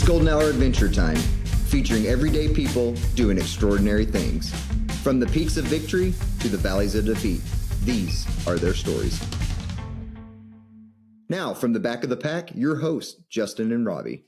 Golden Hour Adventure Time, featuring everyday people doing extraordinary things. From the peaks of victory to the valleys of defeat, these are their stories. Now, from the back of the pack, your hosts, Justin and Robbie.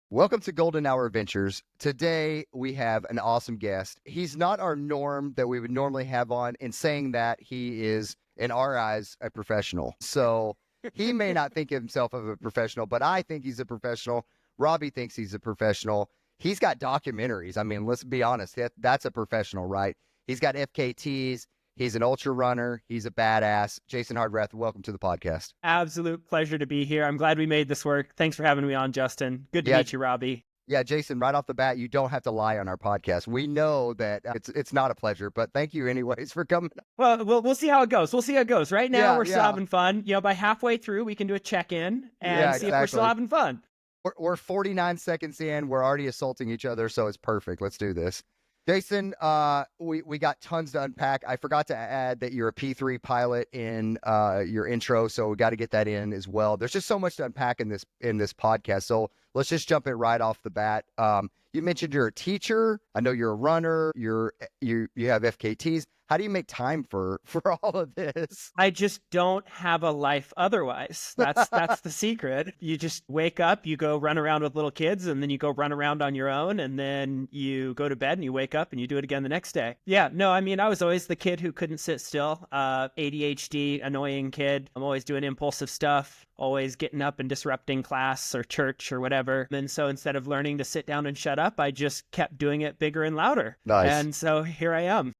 Welcome to Golden Hour Adventures. Today, we have an awesome guest. He's not our norm that we would normally have on, in saying that he is, in our eyes, a professional. So he may not think of himself as a professional, but I think he's a professional. Robbie thinks he's a professional. He's got documentaries. I mean, let's be honest. That's a professional, right? He's got FKTs. He's an ultra runner. He's a badass. Jason Hardrath, welcome to the podcast. Absolute pleasure to be here. I'm glad we made this work. Thanks for having me on, Justin. Good to meet you, Robbie. Yeah, Jason, right off the bat, you don't have to lie on our podcast. We know that it's not a pleasure, but thank you anyways for coming. Well, we'll see how it goes. Right now, we're still having fun. You know, by halfway through, we can do a check-in and see if we're still having fun. We're 49 seconds in. We're already assaulting each other, so it's perfect. Let's do this. Jason, we got tons to unpack. I forgot to add that you're a P3 pilot in your intro, so we got to get that in as well. There's just so much to unpack in this podcast, so let's just jump in right off the bat. You mentioned you're a teacher. I know you're a runner. You have FKTs. How do you make time for all of this? I just don't have a life otherwise. That's the secret. You just wake up, you go run around with little kids, and then you go run around on your own, and then you go to bed and you wake up and you do it again the next day. Yeah, no, I mean, I was always the kid who couldn't sit still. ADHD, annoying kid. I'm always doing impulsive stuff, always getting up and disrupting class or church or whatever. And so instead of learning to sit down and shut up, I just kept doing it bigger and louder. Nice. And so here I am.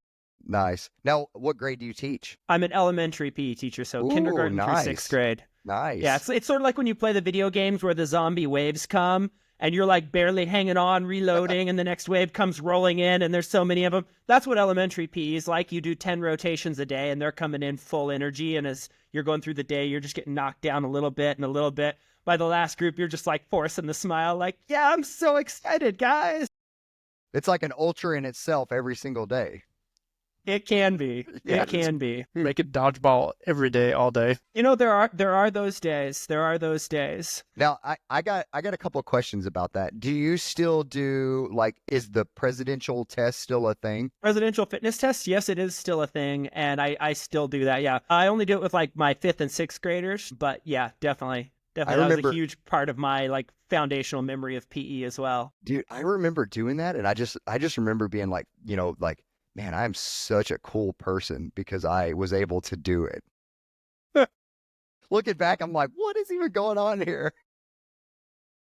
Nice. Now, what grade do you teach? I'm an elementary PE teacher, so kindergarten through sixth grade. Nice. Yeah, it's sort of like when you play the video games where the zombie waves come and you're like barely hanging on, reloading, and the next wave comes rolling in and there's so many of them. That's what elementary PE is like. You do 10 rotations a day and they're coming in full energy, and as you're going through the day, you're just getting knocked down a little bit and a little bit. By the last group, you're just like forcing the smile, like, yeah, I'm so excited, guys. It's like an ultra in itself every single day. It can be. Yeah, it can be. Make it dodgeball every day, all day. You know, there are those days. Now, I got a couple of questions about that. Do you still do, like, is the presidential test still a thing? Presidential fitness test? Yes, it is still a thing, and I still do that. Yeah, I only do it with like my 5th and 6th graders, but yeah, definitely. That was a huge part of my like foundational memory of PE as well. Dude, I remember doing that, and I just remember being like, you know, like, man, I'm such a cool person because I was able to do it. Looking back, I'm like, what is even going on here?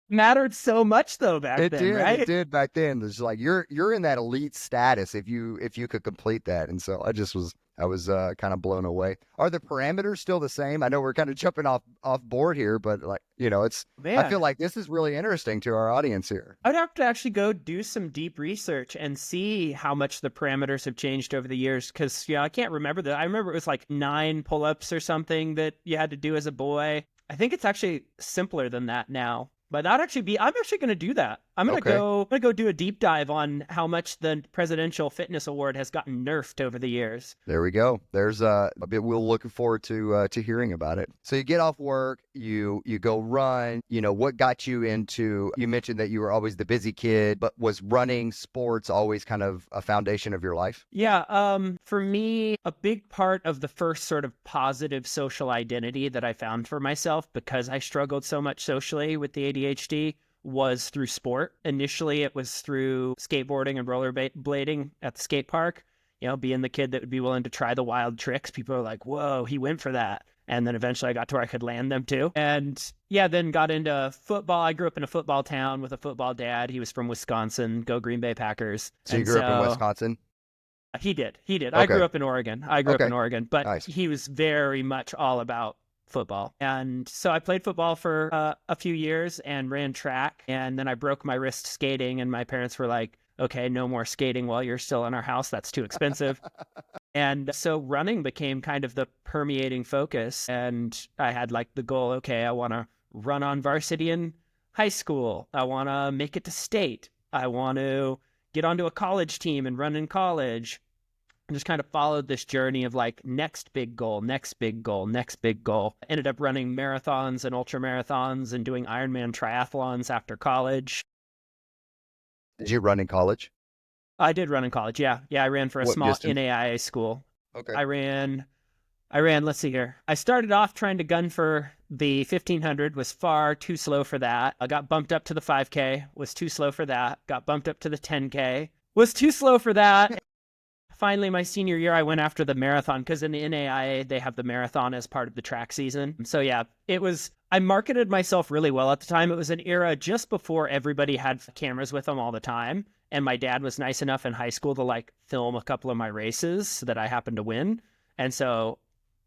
Mattered so much though back then, right? It did back then. It's like you're in that elite status if you could complete that, and so I was kind of blown away. Are the parameters still the same? I know we're kind of jumping off board here, but like, you know, I feel like this is really interesting to our audience here. I'd have to actually go do some deep research and see how much the parameters have changed over the years, because I can't remember that. I remember it was like 9 pull-ups or something that you had to do as a boy. I think it's actually simpler than that now. But I'm actually going to do that. I'm going to go do a deep dive on how much the Presidential Fitness Award has gotten nerfed over the years. There we go. There's a bit we're looking forward to hearing about it. So you get off work, you go run. You know, what got you into? You mentioned that you were always the busy kid, but was running, sports always kind of a foundation of your life? Yeah. For me, a big part of the first sort of positive social identity that I found for myself, because I struggled so much socially with the ADHD, was through sport. Initially, it was through skateboarding and rollerblading at the skate park. You know, being the kid that would be willing to try the wild tricks. People are like, whoa, he went for that. And then eventually I got to where I could land them too. And yeah, then got into football. I grew up in a football town with a football dad. He was from Wisconsin. Go Green Bay Packers. So you grew up in Wisconsin? He did. Okay. I grew up in Oregon. But nice. He was very much all about football. And so I played football for a few years and ran track. And then I broke my wrist skating, and my parents were like, okay, no more skating while you're still in our house. That's too expensive. And so running became kind of the permeating focus. And I had like the goal, okay, I want to run on varsity in high school. I want to make it to state. I want to get onto a college team and run in college. and just kind of followed this journey of like next big goal, next big goal, next big goal. Ended up running marathons and ultra marathons and doing Ironman triathlons after college. Did you run in college? I did run in college. Yeah. Yeah. I ran for a What small distance? NAIA school. Okay. I ran, let's see here. I started off trying to gun for the 1500, was far too slow for that. I got bumped up to the 5K, was too slow for that. Got bumped up to the 10K, was too slow for that. Finally, my senior year, I went after the marathon because in the NAIA, they have the marathon as part of the track season. So yeah, I marketed myself really well at the time. It was an era just before everybody had cameras with them all the time. And my dad was nice enough in high school to like film a couple of my races that I happened to win. And so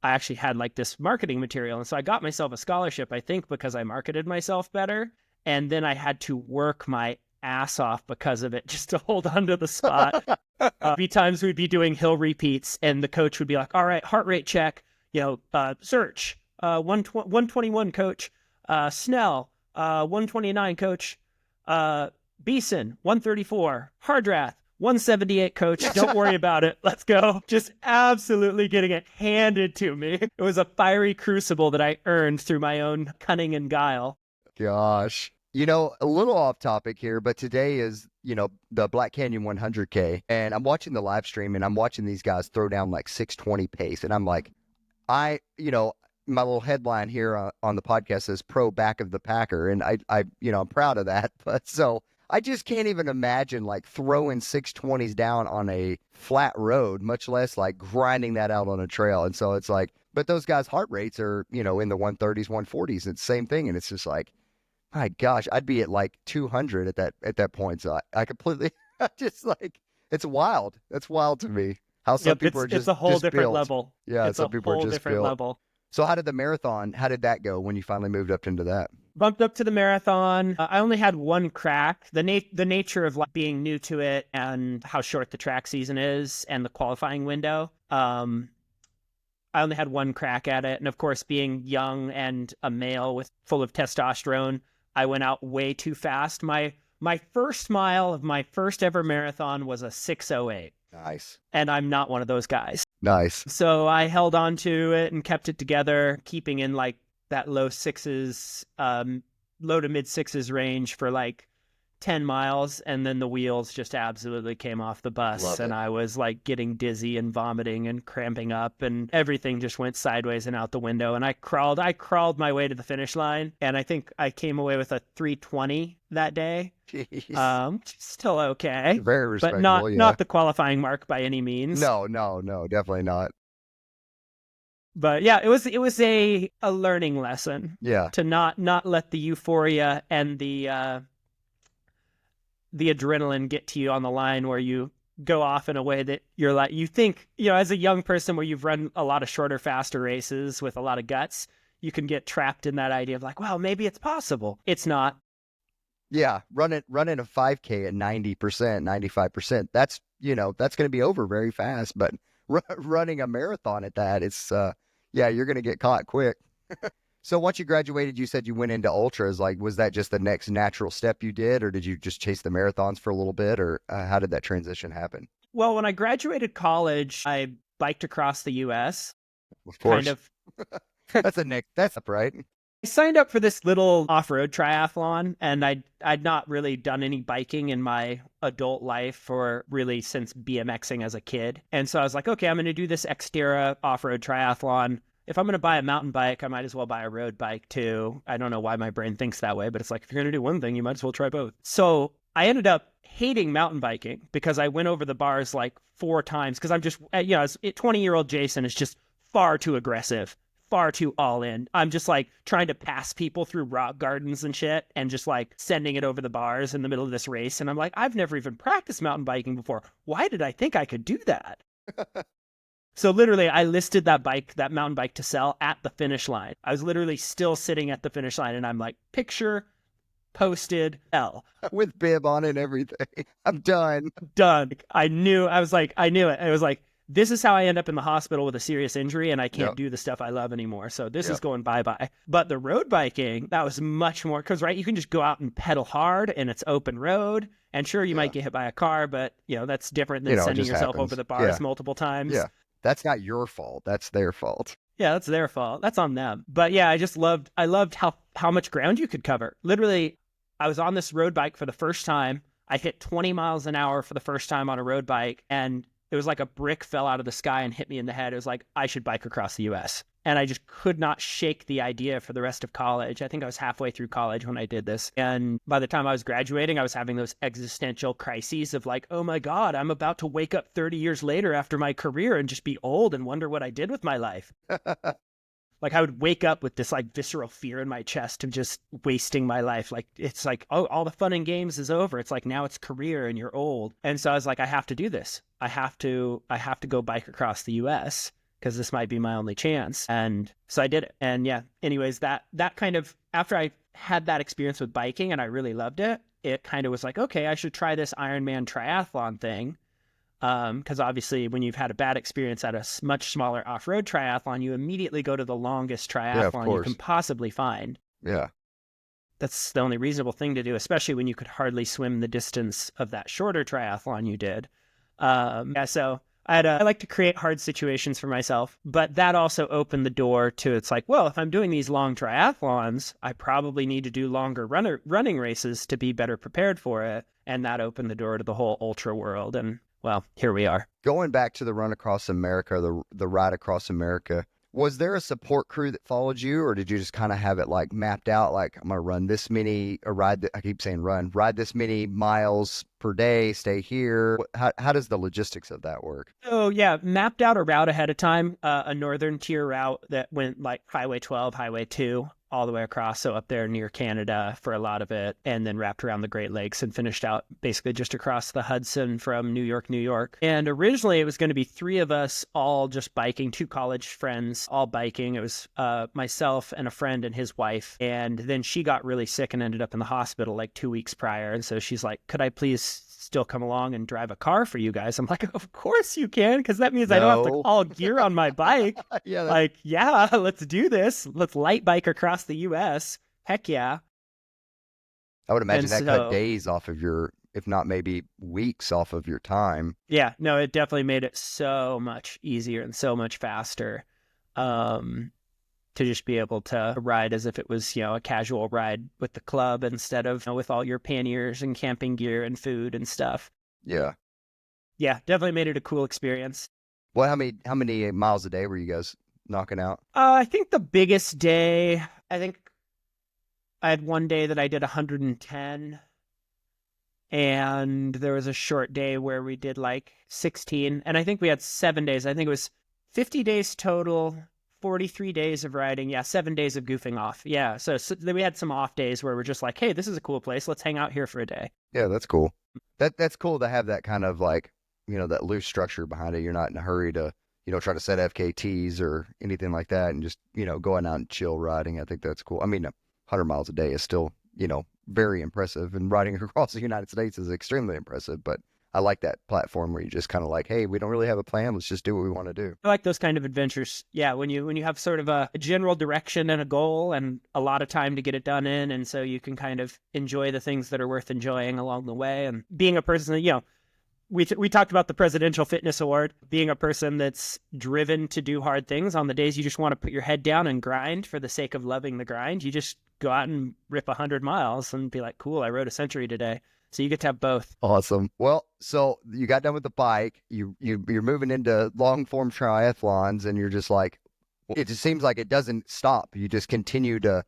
I actually had like this marketing material. And so I got myself a scholarship, I think, because I marketed myself better. And then I had to work my ass off because of it just to hold on to the spot. Be times we'd be doing hill repeats and the coach would be like, all right, heart rate check, search, 121 coach, Snell, 129 coach, Beeson, 134, Hardrath, 178 coach. Don't worry about it. Let's go. Just absolutely getting it handed to me. It was a fiery crucible that I earned through my own cunning and guile. Gosh. A little off topic here, but today is, the Black Canyon 100K, and I'm watching the live stream and I'm watching these guys throw down like 620 pace. And I'm like, my little headline here on the podcast says pro back of the packer. And I'm proud of that. But so I just can't even imagine like throwing 620s down on a flat road, much less like grinding that out on a trail. And so it's like, but those guys' heart rates are, in the 130s, 140s. It's the same thing. And it's just like, my gosh, I'd be at like 200 at that point. So I completely just like, it's wild. That's wild to me. How some people are just it's a whole just different built. level. Yeah, it's some a people are whole just different built. level. So how did that go when you finally moved up into that? Bumped up to the marathon. I only had one crack. The nature of like being new to it and how short the track season is and the qualifying window. I only had one crack at it. And of course, being young and a male full of testosterone, I went out way too fast. My first mile of my first ever marathon was a 6:08. Nice. And I'm not one of those guys. Nice. So I held on to it and kept it together, keeping in like that low to mid sixes range for like 10 miles. And then the wheels just absolutely came off the bus. Love and it. I was like getting dizzy and vomiting and cramping up and everything just went sideways and out the window. And I crawled my way to the finish line. And I think I came away with a 3:20 that day. Jeez. Still okay. Very respectable. But not the qualifying mark by any means. No, definitely not. But yeah, it was a learning lesson. Yeah. To not let the euphoria and the adrenaline get to you on the line where you go off in a way that you're like, you think, as a young person where you've run a lot of shorter, faster races with a lot of guts, you can get trapped in that idea of like, well, maybe it's possible. It's not. Yeah. Running a 5K at 90%, 95%. That's going to be over very fast, but running a marathon at that, it's, you're going to get caught quick. So once you graduated, you said you went into ultras. Like, was that just the next natural step you did, or did you just chase the marathons for a little bit, or how did that transition happen? Well, when I graduated college, I biked across the U.S. Of course. Kind of. That's up, right? I signed up for this little off-road triathlon, and I'd not really done any biking in my adult life or really since BMXing as a kid. And so I was like, okay, I'm going to do this Xterra off-road triathlon. If I'm going to buy a mountain bike, I might as well buy a road bike too. I don't know why my brain thinks that way, but it's like, if you're going to do one thing, you might as well try both. So I ended up hating mountain biking because I went over the bars like 4 times because I'm just, 20-year-old Jason is just far too aggressive, far too all in. I'm just like trying to pass people through rock gardens and shit and just like sending it over the bars in the middle of this race. And I'm like, I've never even practiced mountain biking before. Why did I think I could do that? So literally, I listed that mountain bike to sell at the finish line. I was literally still sitting at the finish line and I'm like, picture posted L. With bib on it and everything. I'm done. Done. I knew it. It was like, this is how I end up in the hospital with a serious injury and I can't Yep. do the stuff I love anymore. So this Yep. is going bye-bye. But the road biking, that was much more, because, right, you can just go out and pedal hard and it's open road. And sure, you might get hit by a car, but, that's different than You know, it sending just yourself happens. over the bars Yeah. multiple times. Yeah. That's not your fault. That's their fault. Yeah, that's their fault. That's on them. But yeah, I loved how much ground you could cover. Literally, I was on this road bike for the first time. I hit 20 miles an hour for the first time on a road bike, and it was like a brick fell out of the sky and hit me in the head. It was like, I should bike across the US. And I just could not shake the idea for the rest of college. I think I was halfway through college when I did this. And by the time I was graduating, I was having those existential crises of like, oh my God, I'm about to wake up 30 years later after my career and just be old and wonder what I did with my life. Like, I would wake up with this like visceral fear in my chest of just wasting my life. Like, it's like, oh, all the fun and games is over. It's like, now it's career and you're old. And so I was like, I have to do this. I have to go bike across the US because this might be my only chance. And so I did it. And yeah, anyways, that kind of, after I had that experience with biking and I really loved it, it kind of was like, okay, I should try this Ironman triathlon thing. Because obviously when you've had a bad experience at a much smaller off-road triathlon, you immediately go to the longest triathlon you can possibly find. Yeah. That's the only reasonable thing to do, especially when you could hardly swim the distance of that shorter triathlon you did. So I like to create hard situations for myself, but that also opened the door to, it's like, well, if I'm doing these long triathlons, I probably need to do longer running races to be better prepared for it. And that opened the door to the whole ultra world. And well, here we are. Going back to the run across America, the ride across America, was there a support crew that followed you, or did you just kind of have it like mapped out? Like, I'm going to run this many, I keep saying ride this many miles per day, stay here. How does the logistics of that work? Oh yeah, mapped out a route ahead of time, a northern tier route that went like Highway 12, Highway 2, all the way across, so up there near Canada for a lot of it, and then wrapped around the Great Lakes and finished out basically just across the Hudson from New York, New York. And originally it was going to be 3 of us all just biking, 2 college friends all biking. It was myself and a friend and his wife, and then she got really sick and ended up in the hospital like 2 weeks prior, and so she's like, could I please still come along and drive a car for you guys? I'm like, of course you can, because that means I don't have to haul gear on my bike. Yeah, like, yeah, let's do this. Let's light bike across the US. Heck yeah. I would imagine And that cut days off of your, if not maybe weeks off of your time. Yeah, no, it definitely made it so much easier and so much faster to just be able to ride as if it was, a casual ride with the club instead of with all your panniers and camping gear and food and stuff. Yeah. Yeah, definitely made it a cool experience. Well, how many miles a day were you guys knocking out? I think the biggest day, I had one day that I did 110, and there was a short day where we did like 16, and I think we had 7 days. I think it was 50 days total, 43 days of riding. Yeah, 7 days of goofing off. Yeah, so then we had some off days where we're just like, hey, this is a cool place. Let's hang out here for a day. Yeah, that's cool. That's cool to have that kind of like, that loose structure behind it. You're not in a hurry to, try to set FKTs or anything like that, and just, going out and chill riding. I think that's cool. I mean, 100 miles a day is still, very impressive, and riding across the United States is extremely impressive, but I like that platform where you just kind of like, hey, we don't really have a plan. Let's just do what we want to do. I like those kind of adventures. Yeah, when you have sort of a general direction and a goal and a lot of time to get it done in, and so you can kind of enjoy the things that are worth enjoying along the way. And being a person that, we talked about the Presidential Fitness Award, being a person that's driven to do hard things on the days you just want to put your head down and grind for the sake of loving the grind. You just go out and rip 100 miles and be like, cool, I rode a century today. So you get to have both. Awesome. Well, so you got done with the bike, you're moving into long form triathlons, and you're just like, it just seems like it doesn't stop. You just continue to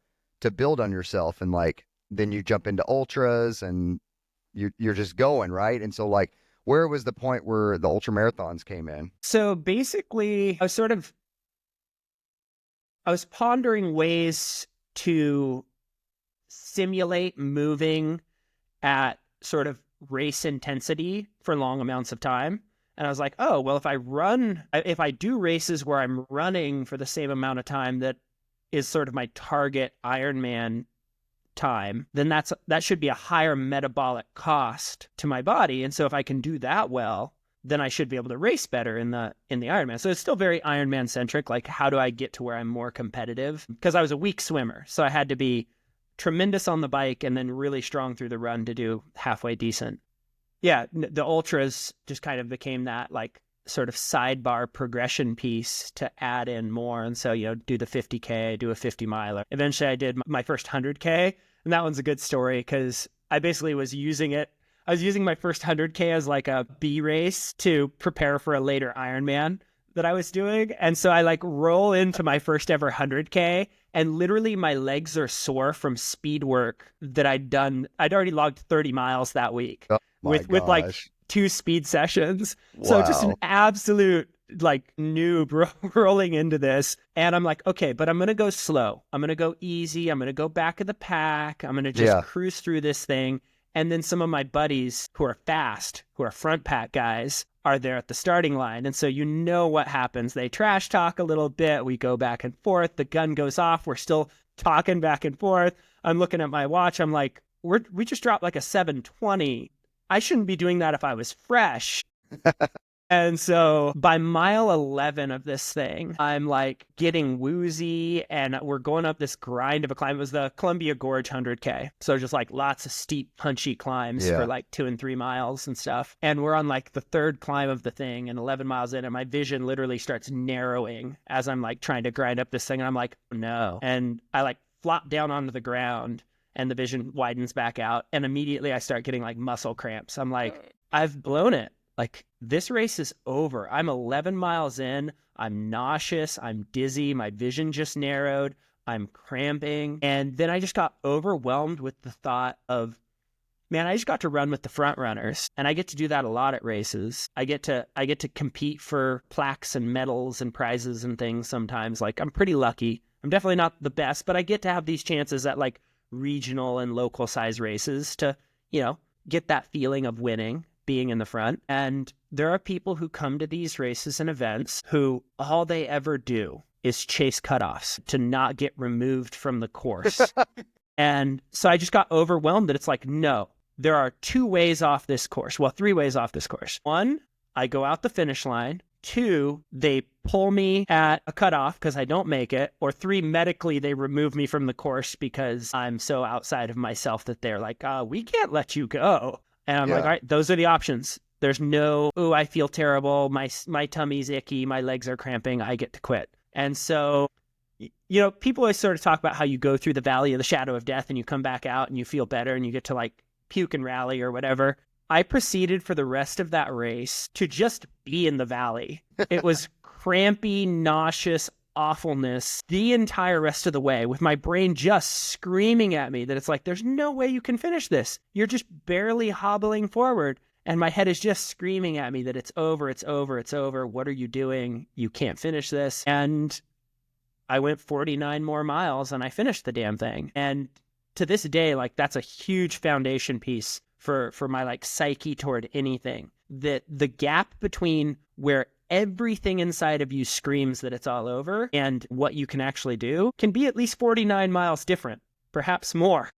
build on yourself, and like, then you jump into ultras, and you're just going, right? And so like, where was the point where the ultra marathons came in? So basically, I was pondering ways to simulate moving at sort of race intensity for long amounts of time. And I was like, oh, well, if I do races where I'm running for the same amount of time that is sort of my target Ironman time, then that should be a higher metabolic cost to my body. And so if I can do that well, then I should be able to race better in the Ironman. So it's still very Ironman centric. Like, how do I get to where I'm more competitive? Because I was a weak swimmer, so I had to be tremendous on the bike and then really strong through the run to do halfway decent. Yeah, the ultras just kind of became that like sort of sidebar progression piece to add in more. And so, do the 50K, do a 50 miler. Eventually I did my first 100K, and that one's a good story because I basically was using it. I was using my first 100K as like a B race to prepare for a later Ironman that I was doing. And so I like roll into my first ever 100K, and literally my legs are sore from speed work that I'd done. I'd already logged 30 miles that week with like 2 speed sessions. Wow. So just an absolute like noob rolling into this. And I'm like, okay, but I'm going to go slow. I'm going to go easy. I'm going to go back of the pack. I'm going to just cruise through this thing. And then some of my buddies who are fast, who are front pack guys, are there at the starting line. And so what happens. They trash talk a little bit. We go back and forth. The gun goes off. We're still talking back and forth. I'm looking at my watch. I'm like, we just dropped like a 7:20. I shouldn't be doing that if I was fresh. And so by mile 11 of this thing, I'm like getting woozy, and we're going up this grind of a climb. It was the Columbia Gorge 100K. So just like lots of steep, punchy climbs for like 2 and 3 miles and stuff. And we're on like the 3rd climb of the thing and 11 miles in, and my vision literally starts narrowing as I'm like trying to grind up this thing. And I'm like, oh, no. And I like flop down onto the ground, and the vision widens back out. And immediately I start getting like muscle cramps. I'm like, I've blown it. Like, this race is over. I'm 11 miles in. I'm nauseous. I'm dizzy. My vision just narrowed. I'm cramping. And then I just got overwhelmed with the thought of, man, I just got to run with the front runners. And I get to do that a lot at races. I get to compete for plaques and medals and prizes and things sometimes. Like, I'm pretty lucky. I'm definitely not the best, but I get to have these chances at like regional and local size races to, get that feeling of winning, being in the front. And there are people who come to these races and events who all they ever do is chase cutoffs to not get removed from the course. And so I just got overwhelmed that it's like, no, there are 2 ways off this course. Well, 3 ways off this course. 1, I go out the finish line. 2, they pull me at a cutoff because I don't make it. Or 3, medically, they remove me from the course because I'm so outside of myself that they're like, we can't let you go. And I'm like, all right, those are the options. There's no, I feel terrible. My tummy's icky. My legs are cramping. I get to quit. And so, people always sort of talk about how you go through the valley of the shadow of death and you come back out and you feel better and you get to like puke and rally or whatever. I proceeded for the rest of that race to just be in the valley. It was crampy, nauseous awfulness the entire rest of the way, with my brain just screaming at me that it's like, there's no way you can finish this. You're just barely hobbling forward. And my head is just screaming at me that it's over, it's over, it's over. What are you doing? You can't finish this. And I went 49 more miles and I finished the damn thing. And to this day, like, that's a huge foundation piece for my like psyche toward anything. That the gap between where everything inside of you screams that it's all over and what you can actually do can be at least 49 miles different, perhaps more.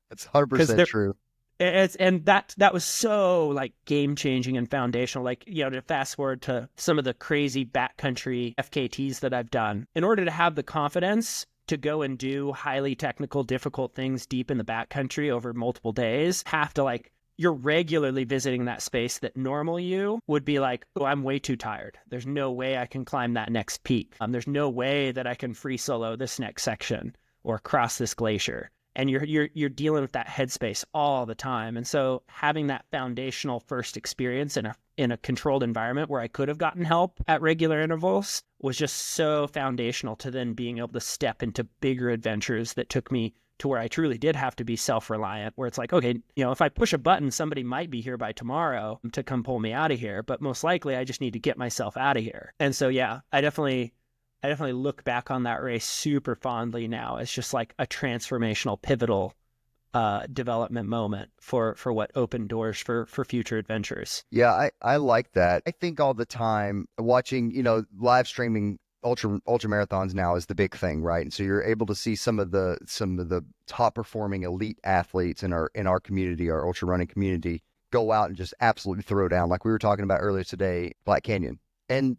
That's 100% true. And that was so like game changing and foundational. Like, to fast forward to some of the crazy backcountry FKTs that I've done, in order to have the confidence to go and do highly technical, difficult things deep in the backcountry over multiple days, have to like, you're regularly visiting that space that normal you would be like, oh, I'm way too tired. There's no way I can climb that next peak. There's no way that I can free solo this next section or cross this glacier. And you're dealing with that headspace all the time. And so having that foundational first experience in a controlled environment where I could have gotten help at regular intervals was just so foundational to then being able to step into bigger adventures that took me to where I truly did have to be self-reliant, where it's like, okay, if I push a button, somebody might be here by tomorrow to come pull me out of here, but most likely I just need to get myself out of here. And so, yeah, I definitely look back on that race super fondly now. It's just like a transformational, pivotal development moment for what opened doors for future adventures. Yeah, I like that. I think all the time watching, live streaming ultra marathons now is the big thing, right? And so you're able to see some of the top performing elite athletes in our community, our ultra running community, go out and just absolutely throw down, like we were talking about earlier today, Black Canyon. And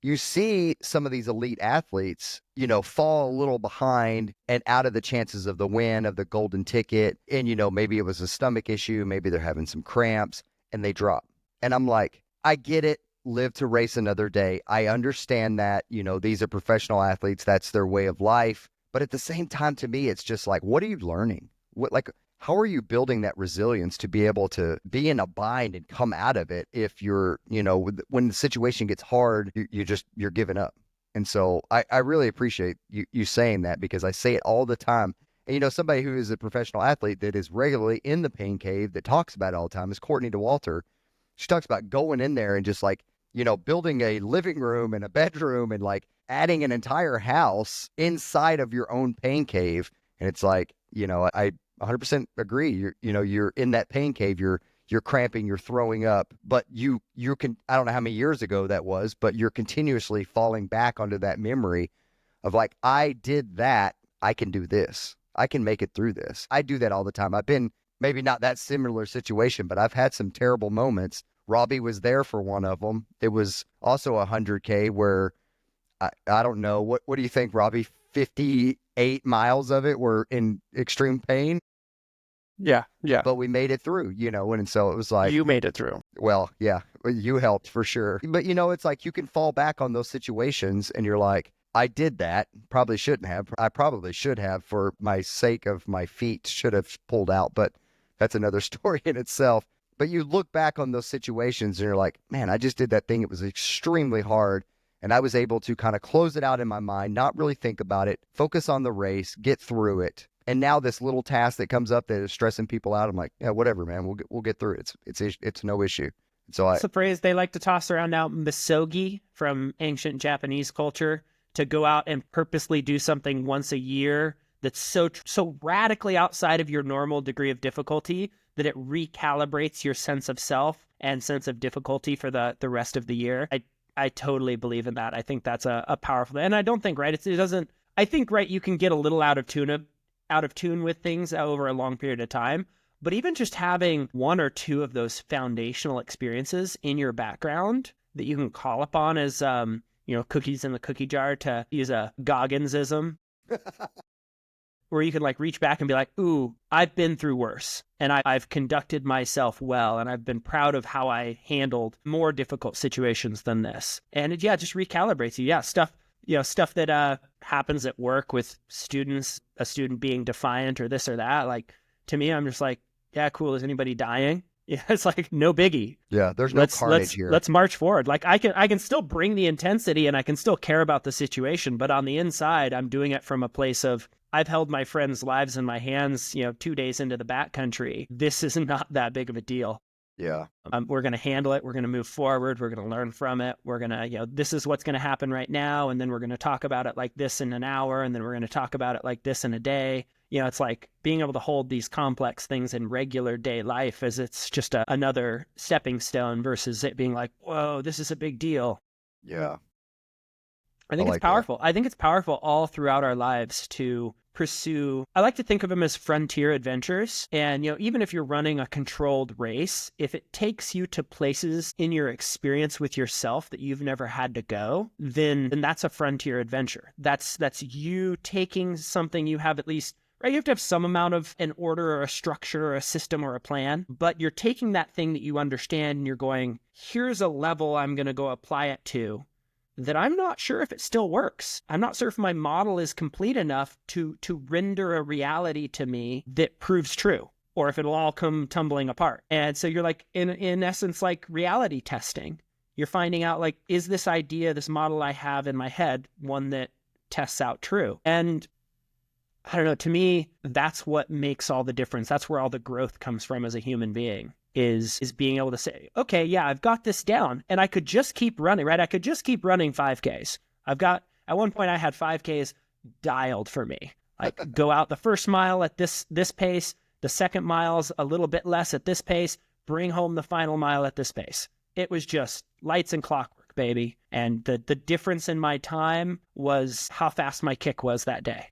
you see some of these elite athletes, you know, fall a little behind and out of the chances of the win, of the golden ticket. And, you know, maybe it was a stomach issue, maybe they're having some cramps, and they drop. And I'm like, I get it. Live to race another day. I understand that, you know, these are professional athletes. That's their way of life. But at the same time, to me, it's just like, what are you learning? How are you building that resilience to be able to be in a bind and come out of it if you're, you know, when the situation gets hard, you're giving up. And so I really appreciate you saying that, because I say it all the time. And, you know, somebody who is a professional athlete that is regularly in the pain cave that talks about it all the time is Courtney DeWalter. She talks about going in there and just like, you know, building a living room and a bedroom and like adding an entire house inside of your own pain cave. And it's like, you know, I 100% agree. You're in that pain cave. You're cramping, you're throwing up, but you can, I don't know how many years ago that was, but you're continuously falling back onto that memory of like, I did that. I can do this. I can make it through this. I do that all the time. I've been maybe not that similar situation, but I've had some terrible moments. Robbie was there for one of them. It was also 100K where I don't know. What do you think, Robbie? 58 miles of it were in extreme pain. Yeah. But we made it through, you know, and so it was like... You made it through. Well, yeah, you helped for sure. But, you know, it's like you can fall back on those situations and you're like, I did that. Probably shouldn't have. I probably should have, for my sake of my feet, should have pulled out. But that's another story in itself. But you look back on those situations and you're like, man, I just did that thing. It was extremely hard. And I was able to kind of close it out in my mind, not really think about it, focus on the race, get through it. And now this little task that comes up that is stressing people out, I'm like, yeah, whatever, man, we'll get through it. It's no issue. So it's a phrase they like to toss around now, Misogi, from ancient Japanese culture, to go out and purposely do something once a year that's so radically outside of your normal degree of difficulty that it recalibrates your sense of self and sense of difficulty for the rest of the year. I totally believe in that. I think that's a powerful, and I don't think, right, it doesn't, I think, right, you can get a little out of tune with things over a long period of time, but even just having one or two of those foundational experiences in your background that you can call upon as, you know, cookies in the cookie jar, to use a Gogginsism, where you can like reach back and be like, ooh, I've been through worse, and I've conducted myself well, and I've been proud of how I handled more difficult situations than this. And it just recalibrates you. Yeah, stuff that happens at work with students, a student being defiant or this or that. Like, to me, I'm just like, yeah, cool. Is anybody dying? Yeah, it's like, no biggie. Yeah, there's no carnage here. Let's march forward. Like, I can still bring the intensity and I can still care about the situation, but on the inside, I'm doing it from a place of, I've held my friends' lives in my hands, 2 days into the backcountry. This is not that big of a deal. Yeah. We're going to handle it. We're going to move forward. We're going to learn from it. We're going to, this is what's going to happen right now. And then we're going to talk about it like this in an hour. And then we're going to talk about it like this in a day. It's like being able to hold these complex things in regular day life as it's just another stepping stone versus it being like, whoa, this is a big deal. Yeah. I think it's powerful. I think it's powerful all throughout our lives to pursue, I like to think of them as frontier adventures. And, even if you're running a controlled race, if it takes you to places in your experience with yourself that you've never had to go, then that's a frontier adventure. That's you taking something you have at least, right? You have to have some amount of an order or a structure or a system or a plan, but you're taking that thing that you understand and you're going, here's a level I'm going to go apply it to that I'm not sure if it still works. I'm not sure if my model is complete enough to render a reality to me that proves true, or if it'll all come tumbling apart. And so you're like, in essence, like reality testing. You're finding out, like, is this idea, this model I have in my head, one that tests out true? And I don't know, to me, that's what makes all the difference. That's where all the growth comes from as a human being. Is being able to say, okay, yeah, I've got this down, and I could just keep running, right? I could just keep running 5Ks. At one point I had 5Ks dialed for me. Like, go out the first mile at this pace, the second mile's a little bit less at this pace, bring home the final mile at this pace. It was just lights and clockwork, baby. And the difference in my time was how fast my kick was that day.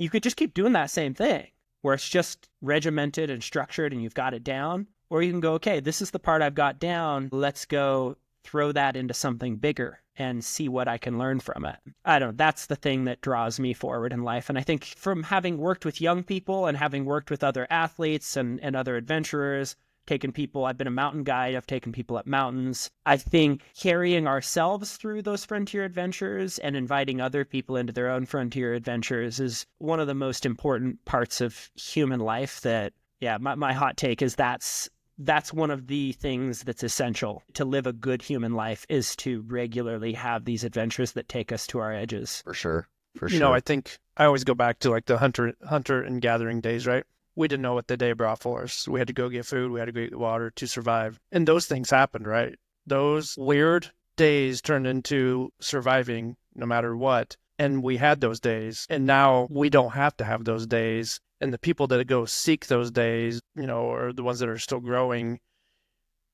You could just keep doing that same thing, where it's just regimented and structured and you've got it down. Or you can go, okay, this is the part I've got down. Let's go throw that into something bigger and see what I can learn from it. I don't know. That's the thing that draws me forward in life. And I think from having worked with young people and having worked with other athletes and other adventurers, taken people, I've been a mountain guide, I've taken people up mountains. I think carrying ourselves through those frontier adventures and inviting other people into their own frontier adventures is one of the most important parts of human life that, yeah, my hot take is that's one of the things that's essential to live a good human life, is to regularly have these adventures that take us to our edges. For sure. For You sure. know, I think I always go back to like the hunter and gathering days, right? We didn't know what the day brought for us. We had to go get food. We had to go get water to survive. And those things happened, right? Those weird days turned into surviving no matter what. And we had those days. And now we don't have to have those days. And the people that go seek those days, you know, are the ones that are still growing.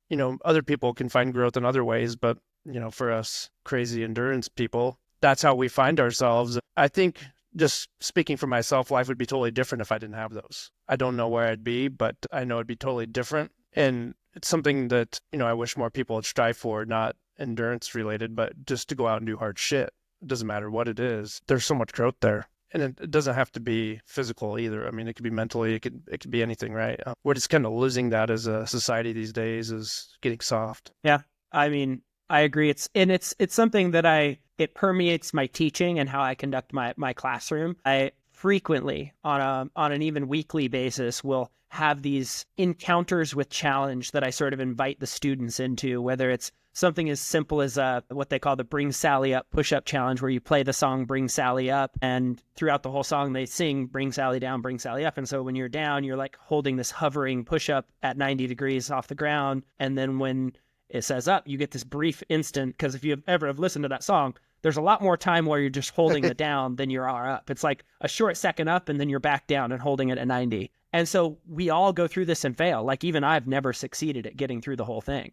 You know, other people can find growth in other ways, but, you know, for us crazy endurance people, that's how we find ourselves. I think, just speaking for myself, life would be totally different if I didn't have those. I don't know where I'd be, but I know it'd be totally different. And it's something that, you know, I wish more people would strive for, not endurance related, but just to go out and do hard shit. It doesn't matter what it is. There's so much growth there. And it doesn't have to be physical either. I mean, it could be mentally, it could be anything, right? We're just kind of losing that as a society these days, is getting soft. Yeah. I mean, I agree. It's something that it permeates my teaching and how I conduct my classroom. I frequently, on an even weekly basis, will have these encounters with challenge that I sort of invite the students into, whether it's something as simple as what they call the Bring Sally Up push-up challenge, where you play the song Bring Sally Up, and throughout the whole song they sing Bring Sally Down, Bring Sally Up. And so when you're down, you're like holding this hovering push-up at 90 degrees off the ground. And then when it says up, you get this brief instant, because if you ever have listened to that song, there's a lot more time where you're just holding it down than you are up. It's like a short second up and then you're back down and holding it at 90. And so we all go through this and fail. Like even I've never succeeded at getting through the whole thing.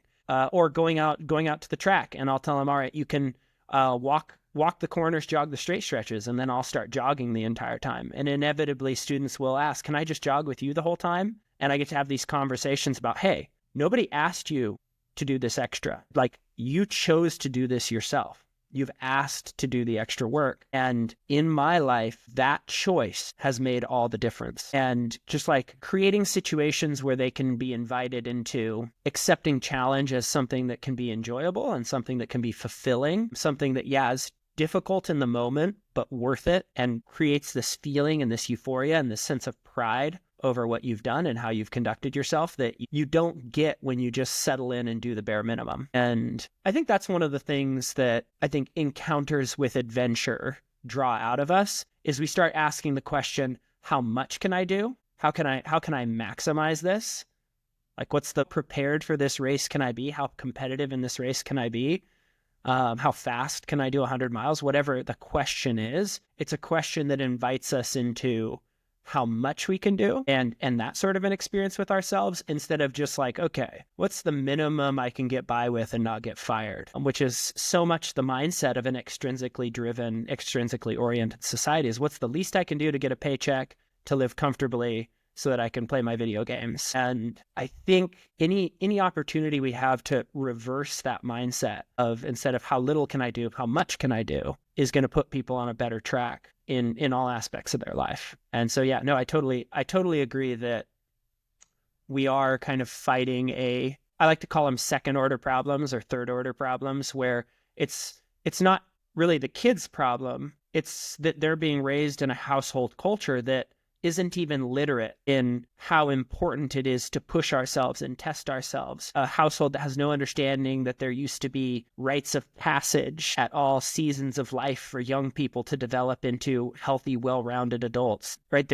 Or going out to the track, and I'll tell them, all right, you can walk the corners, jog the straight stretches, and then I'll start jogging the entire time. And inevitably students will ask, can I just jog with you the whole time? And I get to have these conversations about, hey, nobody asked you to do this extra. Like, you chose to do this yourself. You've asked to do the extra work. And in my life, that choice has made all the difference. And just like creating situations where they can be invited into accepting challenge as something that can be enjoyable and something that can be fulfilling, something that, yeah, is difficult in the moment, but worth it, and creates this feeling and this euphoria and this sense of pride over what you've done and how you've conducted yourself that you don't get when you just settle in and do the bare minimum. And I think that's one of the things that I think encounters with adventure draw out of us, is we start asking the question, how much can I do? How can I maximize this? Like, what's the prepared for this race can I be? How competitive in this race can I be? How fast can I do 100 miles? Whatever the question is, it's a question that invites us into how much we can do and that sort of an experience with ourselves, instead of just like, okay, what's the minimum I can get by with and not get fired, which is so much the mindset of an extrinsically driven, extrinsically oriented society, is what's the least I can do to get a paycheck, to live comfortably so that I can play my video games. And I think any opportunity we have to reverse that mindset of, instead of how little can I do, how much can I do, is going to put people on a better track in all aspects of their life. And so, yeah, no, I totally agree that we are kind of fighting I like to call them second order problems or third order problems, where it's not really the kids' problem. It's that they're being raised in a household culture that isn't even literate in how important it is to push ourselves and test ourselves. A household that has no understanding that there used to be rites of passage at all seasons of life for young people to develop into healthy, well-rounded adults, right?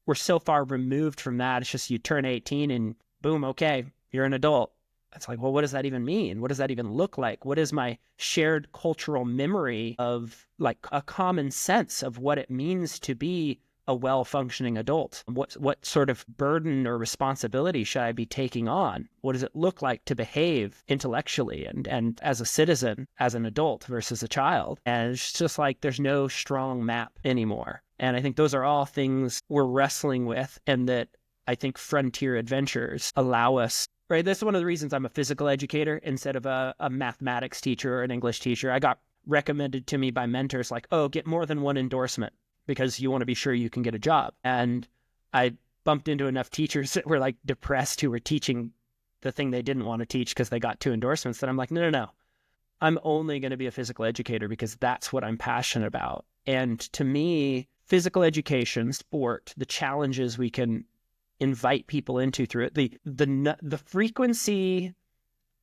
We're so far removed from that. It's just you turn 18 and boom, okay, you're an adult. It's like, well, what does that even mean? What does that even look like? What is my shared cultural memory of, like, a common sense of what it means to be a well-functioning adult? What sort of burden or responsibility should I be taking on? What does it look like to behave intellectually and as a citizen, as an adult versus a child? And it's just like there's no strong map anymore. And I think those are all things we're wrestling with, and that I think frontier adventures allow us right? That's one of the reasons I'm a physical educator instead of a mathematics teacher or an English teacher. I got recommended to me by mentors like, oh, get more than one endorsement because you want to be sure you can get a job. And I bumped into enough teachers that were like depressed who were teaching the thing they didn't want to teach because they got 2 endorsements. That I'm like, no. I'm only going to be a physical educator because that's what I'm passionate about. And to me, physical education, sport, the challenges we can invite people into through it, the frequency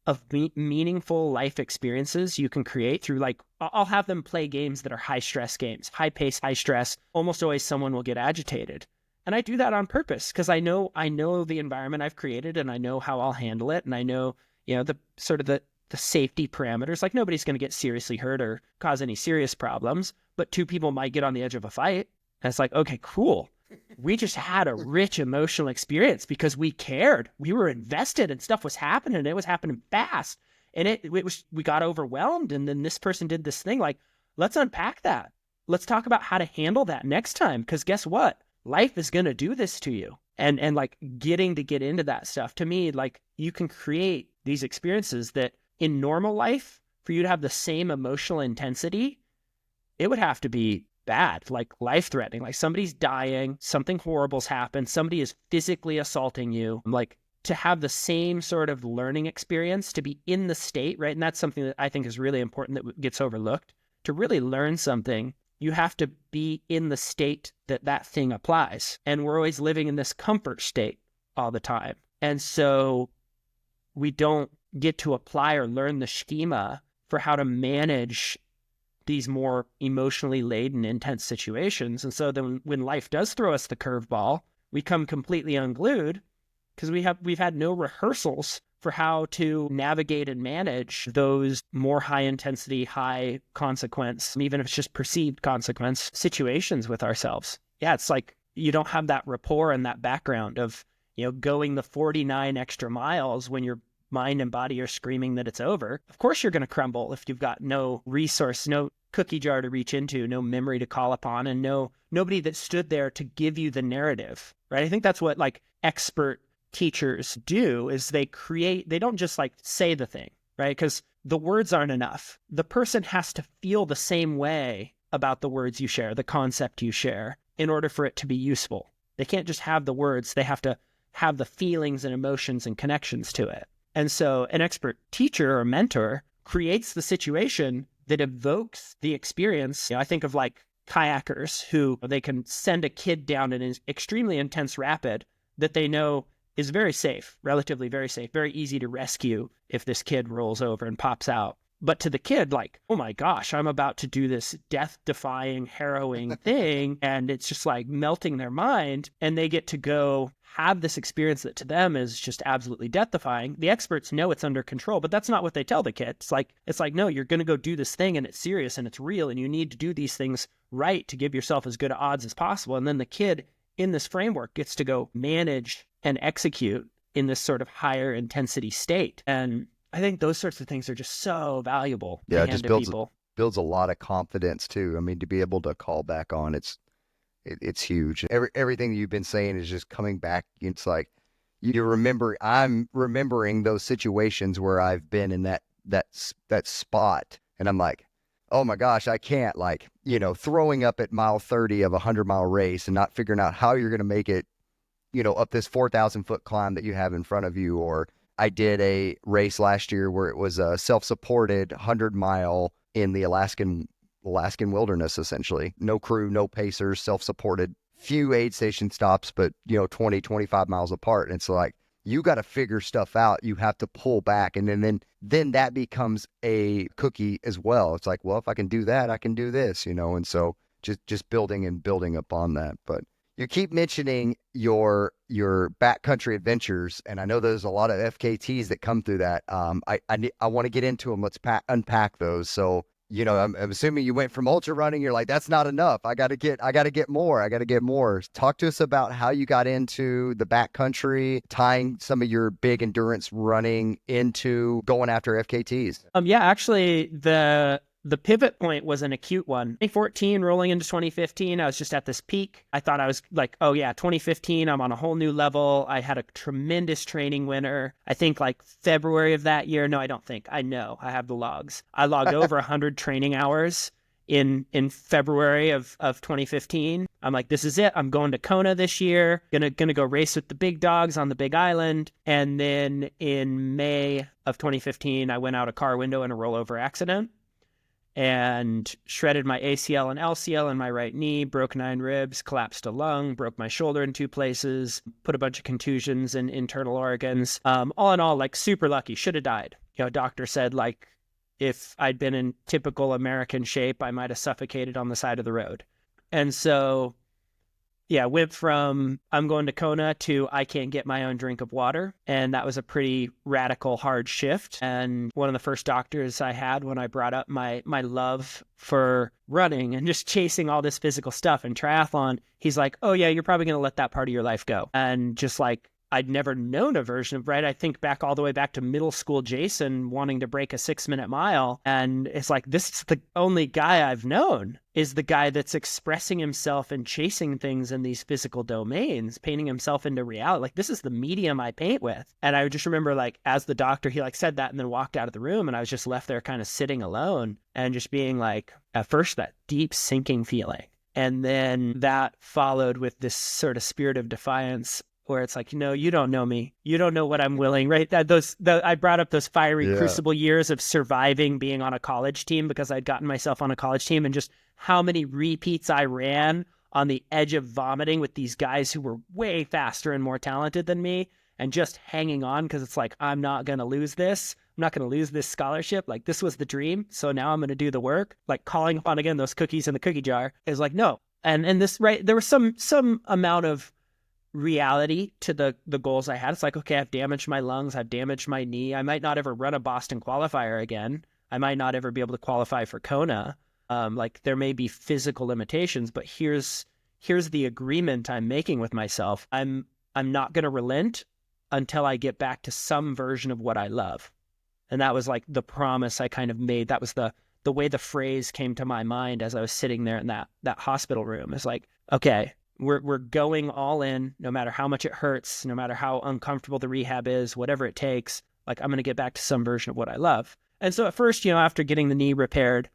of meaningful life experiences you can create through, like, I'll have them play games that are high stress games, high pace, high stress. Almost always someone will get agitated. And I do that on purpose because I know the environment I've created and I know how I'll handle it. And I know, the sort of the safety parameters, like nobody's going to get seriously hurt or cause any serious problems, but 2 people might get on the edge of a fight. And it's like, okay, cool. We just had a rich emotional experience because we cared. We were invested and stuff was happening and it was happening fast. And we got overwhelmed. And then this person did this thing. Like, let's unpack that. Let's talk about how to handle that next time. Because guess what? Life is going to do this to you. And like getting to get into that stuff, to me, like you can create these experiences that in normal life, for you to have the same emotional intensity, it would have to be bad, like life-threatening, like somebody's dying, something horrible's happened, somebody is physically assaulting you. Like to have the same sort of learning experience, to be in the state, right? And that's something that I think is really important that gets overlooked. To really learn something, you have to be in the state that thing applies. And we're always living in this comfort state all the time. And so we don't get to apply or learn the schema for how to manage these more emotionally laden, intense situations. And so then when life does throw us the curveball, we come completely unglued because we've had no rehearsals for how to navigate and manage those more high intensity, high consequence, even if it's just perceived consequence situations with ourselves. Yeah, it's like you don't have that rapport and that background of, going the 49 extra miles when your mind and body are screaming that it's over. Of course you're going to crumble if you've got no resource, no cookie jar to reach into, no memory to call upon, and nobody that stood there to give you the narrative, right? I think that's what like expert teachers do is they don't just like say the thing, right? Because the words aren't enough. The person has to feel the same way about the words you share, the concept you share, in order for it to be useful. They can't just have the words. They have to have the feelings and emotions and connections to it. And so an expert teacher or mentor creates the situation that evokes the experience. I think of like kayakers who they can send a kid down an extremely intense rapid that they know is very safe, relatively very safe, very easy to rescue if this kid rolls over and pops out. But to the kid, like, oh my gosh, I'm about to do this death-defying, harrowing thing. And it's just like melting their mind. And they get to go have this experience that to them is just absolutely death-defying. The experts know it's under control, but that's not what they tell the kid. It's like, no, you're going to go do this thing and it's serious and it's real. And you need to do these things right to give yourself as good odds as possible. And then the kid in this framework gets to go manage and execute in this sort of higher intensity state. And I think those sorts of things are just so valuable. Yeah, to it just hand to people. builds a lot of confidence too. I mean, to be able to call back on it's huge. Everything you've been saying is just coming back. It's like I'm remembering those situations where I've been in that spot, and I'm like, oh my gosh, I can't, like, throwing up at mile 30 of a 100-mile race and not figuring out how you're going to make it, up this 4,000-foot climb that you have in front of you. Or I did a race last year where it was a self-supported 100-mile in the Alaskan wilderness, essentially. No crew, no pacers, self-supported, few aid station stops, but 20, 25 miles apart. And it's like, you got to figure stuff out. You have to pull back. And then that becomes a cookie as well. It's like, well, if I can do that, I can do this, and so just building and building upon that. But you keep mentioning your backcountry adventures, and I know there's a lot of FKTs that come through that. I want to get into them. Let's unpack those. So, I'm assuming you went from ultra running. You're like, that's not enough. I got to get more. Talk to us about how you got into the backcountry, tying some of your big endurance running into going after FKTs. Yeah, actually, the The pivot point was an acute one. 2014 rolling into 2015, I was just at this peak. I thought I was like, oh yeah, 2015, I'm on a whole new level. I had a tremendous training winter. I think like February of that year. No, I don't think. I know. I have the logs. I logged over 100 training hours in February of 2015. I'm like, this is it. I'm going to Kona this year. Gonna go race with the big dogs on the Big Island. And then in May of 2015, I went out a car window in a rollover accident and shredded my ACL and LCL in my right knee, broke 9 ribs, collapsed a lung, broke my shoulder in 2 places, put a bunch of contusions in internal organs. All in all, like super lucky. Should have died. You know, doctor said like, if I'd been in typical American shape, I might have suffocated on the side of the road. And so, yeah, went from I'm going to Kona to I can't get my own drink of water. And that was a pretty radical, hard shift. And one of the first doctors I had when I brought up my love for running and just chasing all this physical stuff and triathlon, he's like, oh yeah, you're probably going to let that part of your life go. And just like, I'd never known a version of, right? I think back all the way back to middle school Jason wanting to break a 6-minute mile. And it's like, this is the only guy I've known is the guy that's expressing himself and chasing things in these physical domains, painting himself into reality. Like, this is the medium I paint with. And I just remember like, as the doctor, he like said that and then walked out of the room and I was just left there kind of sitting alone and just being like, at first that deep sinking feeling. And then that followed with this sort of spirit of defiance where it's like, no, you don't know me. You don't know what I'm willing, right? I brought up those fiery crucible years of surviving being on a college team because I'd gotten myself on a college team and just how many repeats I ran on the edge of vomiting with these guys who were way faster and more talented than me and just hanging on because it's like, I'm not going to lose this. I'm not going to lose this scholarship. Like this was the dream. So now I'm going to do the work. Like calling upon again, those cookies in the cookie jar is like, no. And this, right. There was some amount of reality to the goals I had. It's like, okay, I've damaged my lungs. I've damaged my knee. I might not ever run a Boston qualifier again. I might not ever be able to qualify for Kona. Like there may be physical limitations, but here's the agreement I'm making with myself. I'm not going to relent until I get back to some version of what I love. And that was like the promise I kind of made. That was the way the phrase came to my mind as I was sitting there in that hospital room. It's like, okay, we're going all in, no matter how much it hurts, no matter how uncomfortable the rehab is, whatever it takes, like I'm going to get back to some version of what I love. And so at first, after getting the knee repaired,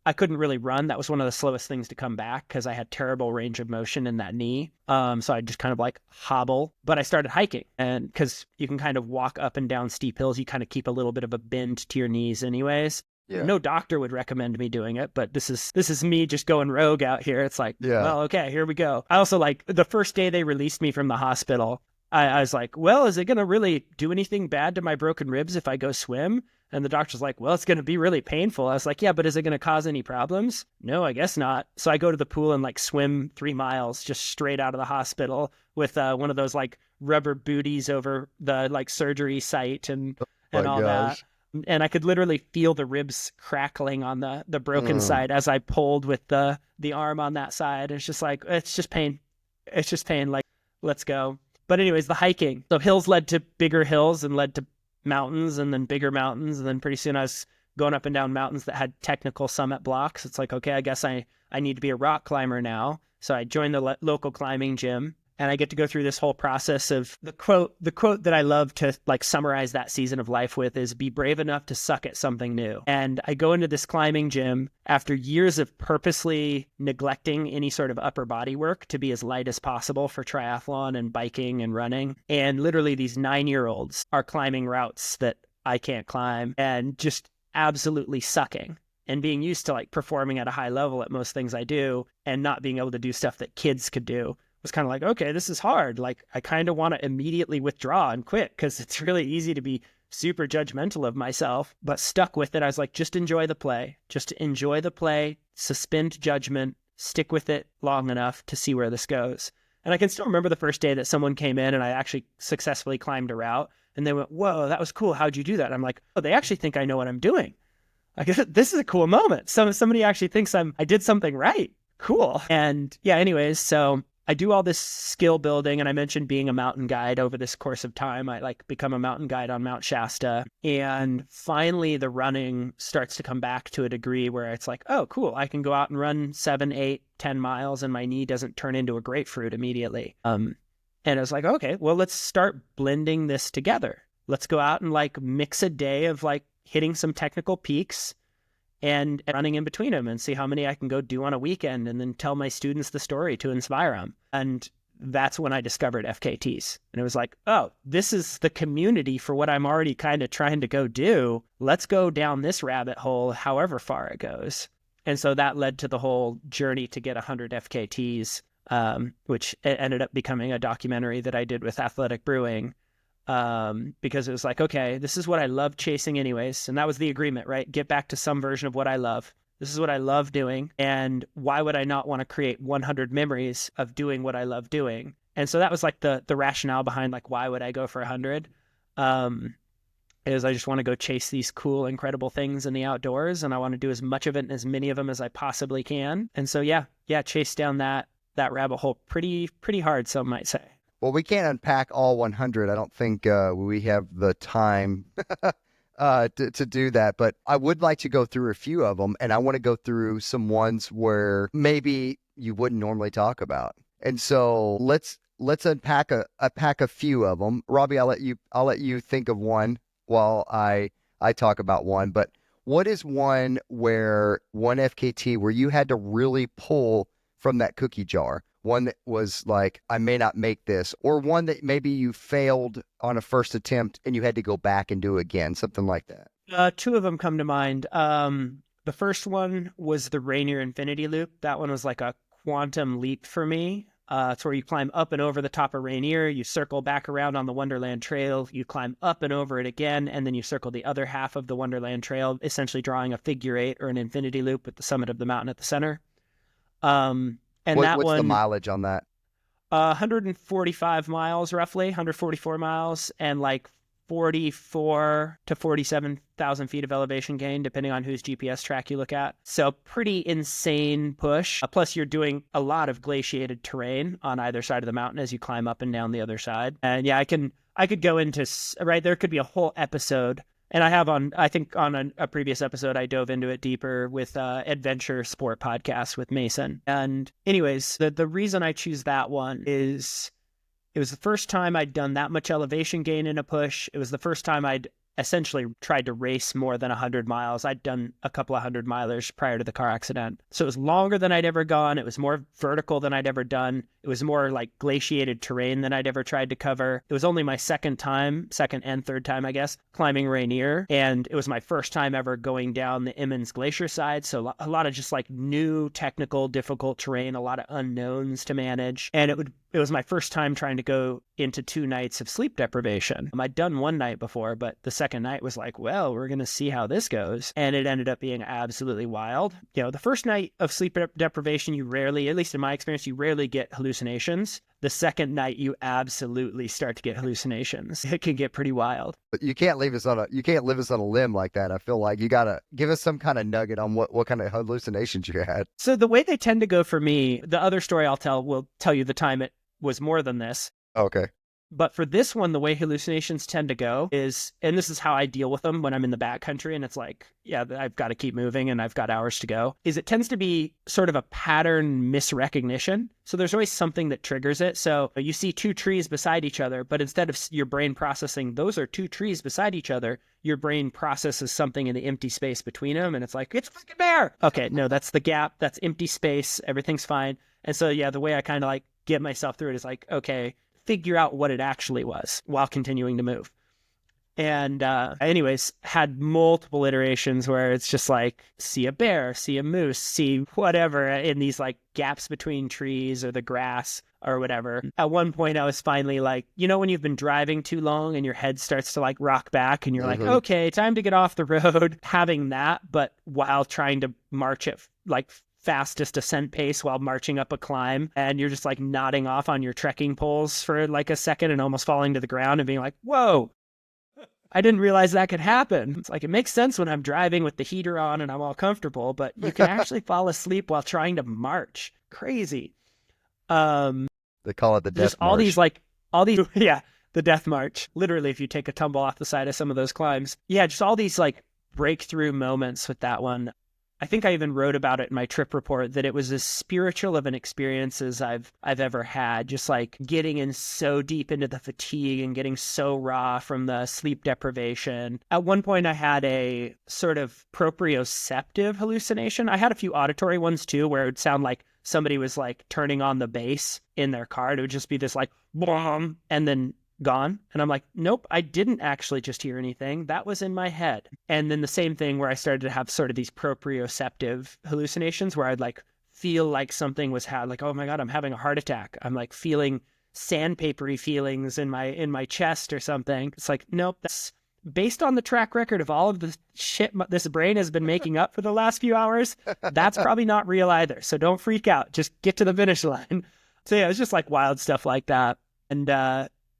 I couldn't really run. That was one of the slowest things to come back because I had terrible range of motion in that knee. So I just kind of like hobble, but I started hiking and because you can kind of walk up and down steep hills, you kind of keep a little bit of a bend to your knees anyways. Yeah. No doctor would recommend me doing it, but this is me just going rogue out here. It's like, well, okay, here we go. I also like the first day they released me from the hospital, I was like, well, is it going to really do anything bad to my broken ribs if I go swim? And the doctor's like, well, it's going to be really painful. I was like, yeah, but is it going to cause any problems? No, I guess not. So I go to the pool and like swim 3 miles just straight out of the hospital with one of those like rubber booties over the like surgery site and all that. And I could literally feel the ribs crackling on the broken side as I pulled with the arm on that side. It's just like, it's just pain. It's just pain. Like, let's go. But anyways, the hiking. So hills led to bigger hills and led to mountains and then bigger mountains. And then pretty soon I was going up and down mountains that had technical summit blocks. It's like, okay, I guess I need to be a rock climber now. So I joined the local climbing gym. And I get to go through this whole process of the quote that I love to like summarize that season of life with is be brave enough to suck at something new. And I go into this climbing gym after years of purposely neglecting any sort of upper body work to be as light as possible for triathlon and biking and running. And literally these 9-year-olds are climbing routes that I can't climb and just absolutely sucking. And being used to like performing at a high level at most things I do and not being able to do stuff that kids could do. Was kind of like, okay, this is hard. Like, I kind of want to immediately withdraw and quit because it's really easy to be super judgmental of myself, but stuck with it. I was like, just enjoy the play, suspend judgment, stick with it long enough to see where this goes. And I can still remember the first day that someone came in and I actually successfully climbed a route and they went, whoa, that was cool. How'd you do that? I'm like, oh, they actually think I know what I'm doing. I guess this is a cool moment. Somebody actually thinks I did something right. Cool. And yeah, anyways, so I do all this skill building, and I mentioned being a mountain guide over this course of time. I like become a mountain guide on Mount Shasta, and finally the running starts to come back to a degree where it's like, oh, cool, I can go out and run 7, 8, 10 miles, and my knee doesn't turn into a grapefruit immediately. And I was like, okay, well, let's start blending this together. Let's go out and like mix a day of like hitting some technical peaks and running in between them and see how many I can go do on a weekend and then tell my students the story to inspire them. And that's when I discovered FKTs. And it was like, oh, this is the community for what I'm already kind of trying to go do. Let's go down this rabbit hole, however far it goes. And so that led to the whole journey to get 100 FKTs, which ended up becoming a documentary that I did with Athletic Brewing. Because it was like, okay, this is what I love chasing anyways. And that was the agreement, right? Get back to some version of what I love. This is what I love doing. And why would I not want to create 100 memories of doing what I love doing? And so that was like the rationale behind like, why would I go for 100? Is I just want to go chase these cool, incredible things in the outdoors. And I want to do as much of it and as many of them as I possibly can. And so, yeah, chase down that rabbit hole pretty hard, some might say. Well, we can't unpack all 100. I don't think we have the time to do that. But I would like to go through a few of them, and I want to go through some ones where maybe you wouldn't normally talk about. And so let's unpack a few of them. Robbie, I'll let you think of one while I talk about one. But what is one FKT where you had to really pull from that cookie jar? One that was like, I may not make this, or one that maybe you failed on a first attempt and you had to go back and do again, something like that. Two of them come to mind. The first one was the Rainier Infinity Loop. That one was like a quantum leap for me. It's where you climb up and over the top of Rainier, you circle back around on the Wonderland Trail, you climb up and over it again, and then you circle the other half of the Wonderland Trail, essentially drawing a figure 8 or an infinity loop with the summit of the mountain at the center. And what's the mileage on that? 145 miles, roughly, 144 miles, and like 44 to 47,000 feet of elevation gain, depending on whose GPS track you look at. So pretty insane push. Plus, you're doing a lot of glaciated terrain on either side of the mountain as you climb up and down the other side. And yeah, I could go into, right, there could be a whole episode. And I have on a previous episode, I dove into it deeper with Adventure Sport Podcast with Mason. And anyways, the reason I choose that one is it was the first time I'd done that much elevation gain in a push. It was the first time I'd essentially tried to race more than 100 miles. I'd done a couple of 100-milers prior to the car accident. So it was longer than I'd ever gone. It was more vertical than I'd ever done. It was more like glaciated terrain than I'd ever tried to cover. It was only my second and third time, I guess, climbing Rainier. And it was my first time ever going down the Emmons Glacier side. So a lot of just like new, technical, difficult terrain, a lot of unknowns to manage. And it was my first time trying to go into 2 nights of sleep deprivation. I'd done one night before, but the second night was like, well, we're going to see how this goes. And it ended up being absolutely wild. You know, the first night of sleep deprivation, you rarely, at least in my experience, you rarely get hallucinations. The second night, you absolutely start to get hallucinations. It can get pretty wild. But you can't leave us on a limb like that. I feel like you got to give us some kind of nugget on what kind of hallucinations you had. So the way they tend to go for me, the other story I'll tell will tell you the time it was more than this. Okay. But for this one, the way hallucinations tend to go is, and this is how I deal with them when I'm in the backcountry and it's like, yeah, I've got to keep moving and I've got hours to go, is it tends to be sort of a pattern misrecognition. So there's always something that triggers it. So you see 2 trees beside each other, but instead of your brain processing, those are 2 trees beside each other, your brain processes something in the empty space between them. And it's like, it's a fucking bear. Okay, no, that's the gap. That's empty space. Everything's fine. And so, yeah, the way I kind of like get myself through it is like, okay, figure out what it actually was while continuing to move. And anyways, had multiple iterations where it's just like, see a bear, see a moose, see whatever in these like gaps between trees or the grass or whatever. At one point I was finally like, you know, when you've been driving too long and your head starts to like rock back and you're like, okay, time to get off the road. Having that, but while trying to march at like fastest ascent pace while marching up a climb, and you're just like nodding off on your trekking poles for like a second and almost falling to the ground and being like, whoa, I didn't realize that could happen. It's like, it makes sense when I'm driving with the heater on and I'm all comfortable, but you can actually fall asleep while trying to march. Crazy. They call it the death Just all march. these like all these yeah, the death march. Literally, if you take a tumble off the side of some of those climbs. Yeah, just all these like breakthrough moments with that one. I think I even wrote about it in my trip report that it was as spiritual of an experience as I've ever had. Just like getting in so deep into the fatigue and getting so raw from the sleep deprivation. At one point, I had a sort of proprioceptive hallucination. I had a few auditory ones too, where it would sound like somebody was like turning on the bass in their car. It would just be this like boom, and then gone. And I'm like, nope, I didn't actually just hear anything. That was in my head. And then the same thing where I started to have sort of these proprioceptive hallucinations where I'd like feel like something was like, oh my God, I'm having a heart attack. I'm like feeling sandpapery feelings in my chest or something. It's like, nope, that's based on the track record of all of the shit this brain has been making up for the last few hours. That's probably not real either. So don't freak out. Just get to the finish line. So yeah, it was just like wild stuff like that. And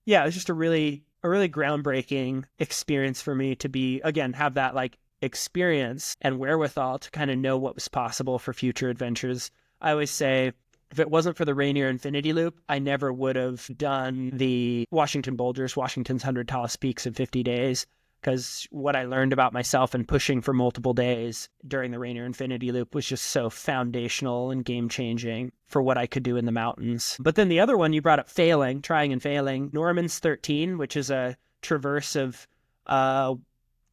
yeah, it was just a really groundbreaking experience for me to be, again, have that like experience and wherewithal to kind of know what was possible for future adventures. I always say, if it wasn't for the Rainier Infinity Loop, I never would have done the Washington Boulders, Washington's 100 Tallest Peaks in 50 days. Because what I learned about myself and pushing for multiple days during the Rainier Infinity Loop was just so foundational and game-changing for what I could do in the mountains. But then the other one you brought up, trying and failing. Norman's 13, which is a traverse of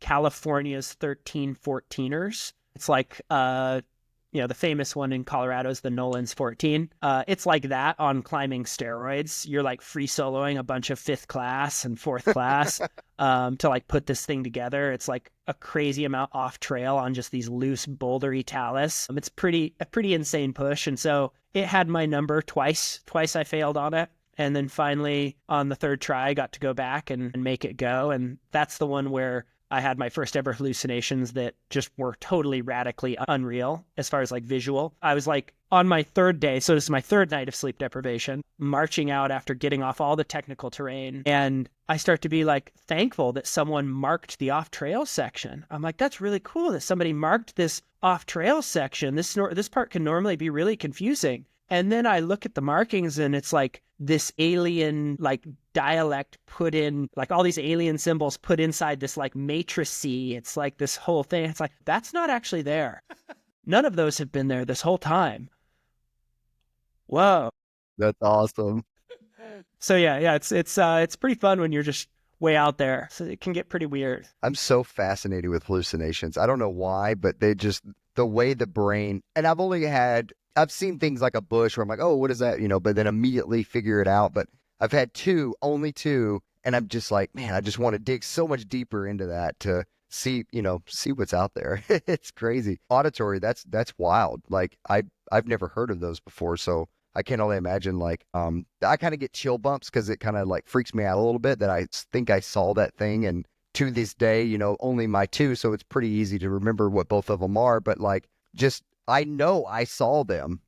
California's 13 14ers. It's like the famous one in Colorado is the Nolan's 14. It's like that on climbing steroids. You're like free soloing a bunch of 5th class and 4th class to like put this thing together. It's like a crazy amount off trail on just these loose bouldery talus. It's a pretty insane push. And so it had my number twice. Twice I failed on it. And then finally on the 3rd try, I got to go back and make it go. And that's the one where I had my first ever hallucinations that just were totally radically unreal as far as like visual. I was like on my 3rd day, so this is my 3rd night of sleep deprivation, marching out after getting off all the technical terrain. And I start to be like thankful that someone marked the off-trail section. I'm like, that's really cool that somebody marked this off-trail section. This part can normally be really confusing. And then I look at the markings and it's like this alien like dialect put in, like all these alien symbols put inside this like matricy. It's like this whole thing. It's like, that's not actually there. None of those have been there this whole time. Whoa. That's awesome. So yeah, it's pretty fun when you're just way out there. So it can get pretty weird. I'm so fascinated with hallucinations. I don't know why, but the way the brain, and I've seen things like a bush where I'm like, oh, what is that? But then immediately figure it out. But I've had only two, and I'm just like, man, I just want to dig so much deeper into that to see what's out there. It's crazy. Auditory, that's wild. Like I've never heard of those before. So I can only imagine like, I kind of get chill bumps because it kind of like freaks me out a little bit that I think I saw that thing. And to this day, only my 2. So it's pretty easy to remember what both of them are. But like, I know I saw them,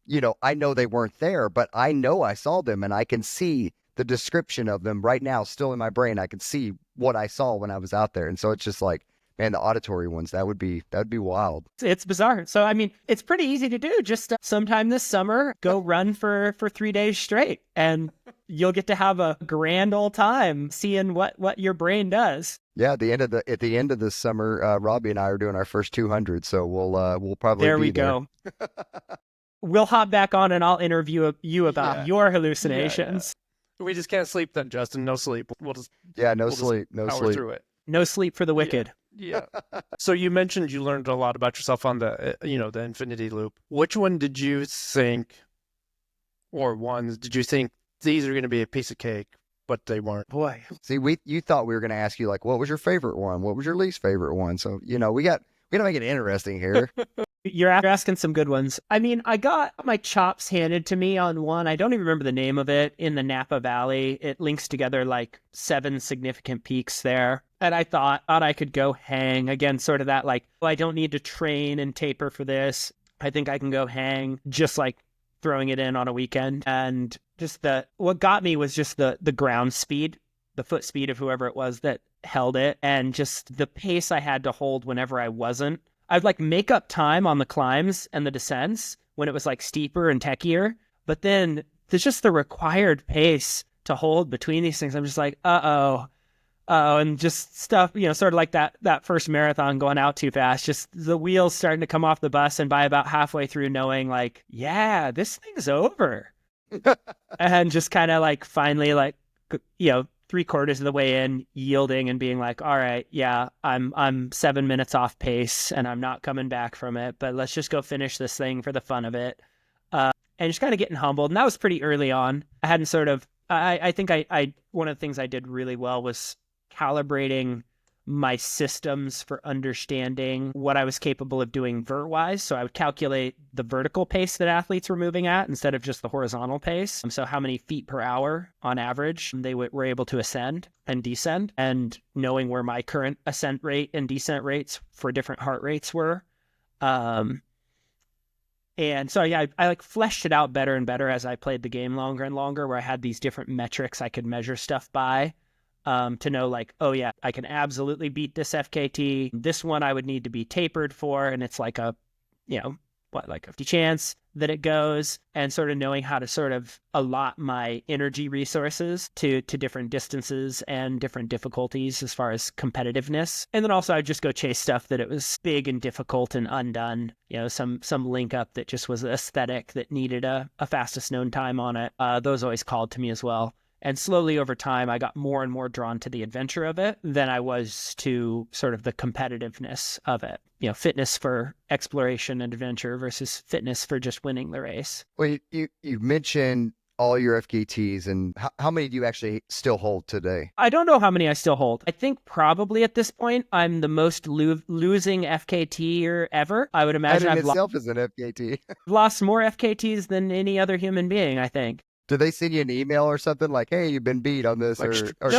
I know they weren't there, but I know I saw them and I can see the description of them right now still in my brain. I can see what I saw when I was out there. And so it's just like, man, the auditory ones, that would be wild. It's bizarre. So, I mean, it's pretty easy to do. Just sometime this summer, go run for 3 days straight and you'll get to have a grand old time seeing what your brain does. Yeah, at the end of this summer, Robbie and I are doing our first 200, so we'll probably there be we go. We'll hop back on and I'll interview you about your hallucinations. Yeah. We just can't sleep then, Justin. No sleep. No sleep. Power through it. No sleep for the wicked. Yeah. So you mentioned you learned a lot about yourself on the the Infinity Loop. Which one did you think, or ones did you think these are going to be a piece of cake? But they weren't. Boy. See, you thought we were going to ask you like, what was your favorite one? What was your least favorite one? So, we got to make it interesting here. You're asking some good ones. I mean, I got my chops handed to me on one. I don't even remember the name of it, in the Napa Valley. It links together like 7 significant peaks there. And I thought I could go hang. Again, sort of that like, I don't need to train and taper for this. I think I can go hang, just like throwing it in on a weekend. And just what got me was just the ground speed, the foot speed of whoever it was that held it, and just the pace I had to hold whenever I wasn't. I'd like make up time on the climbs and the descents when it was like steeper and techier, but then just the required pace to hold between these things. I'm just like, uh-oh, and just stuff, sort of like that first marathon going out too fast, just the wheels starting to come off the bus, and by about halfway through knowing like, yeah, this thing's over. And just kind of like finally like, 3/4 of the way in, yielding and being like, all right, yeah, I'm 7 minutes off pace and I'm not coming back from it, but let's just go finish this thing for the fun of it. And just kind of getting humbled. And that was pretty early on. I hadn't I think one of the things I did really well was calibrating my systems for understanding what I was capable of doing vert-wise. So I would calculate the vertical pace that athletes were moving at instead of just the horizontal pace. So how many feet per hour on average they were able to ascend and descend, and knowing where my current ascent rate and descent rates for different heart rates were. And so, yeah, I like fleshed it out better and better as I played the game longer and longer, where I had these different metrics I could measure stuff by. To know like, oh yeah, I can absolutely beat this FKT. This one I would need to be tapered for, and it's like a 50 chance that it goes, and sort of knowing how to sort of allot my energy resources to different distances and different difficulties as far as competitiveness. And then also I'd just go chase stuff that it was big and difficult and undone, some link up that just was aesthetic that needed a fastest known time on it. Those always called to me as well. And slowly over time, I got more and more drawn to the adventure of it than I was to sort of the competitiveness of it. Fitness for exploration and adventure versus fitness for just winning the race. Well, you mentioned all your FKTs, and how many do you actually still hold today? I don't know how many I still hold. I think probably at this point, I'm the most losing FKTer ever. I would imagine I've itself as an FKT. lost more FKTs than any other human being, I think. Do they send you an email or something like, "Hey, you've been beat on this"? No,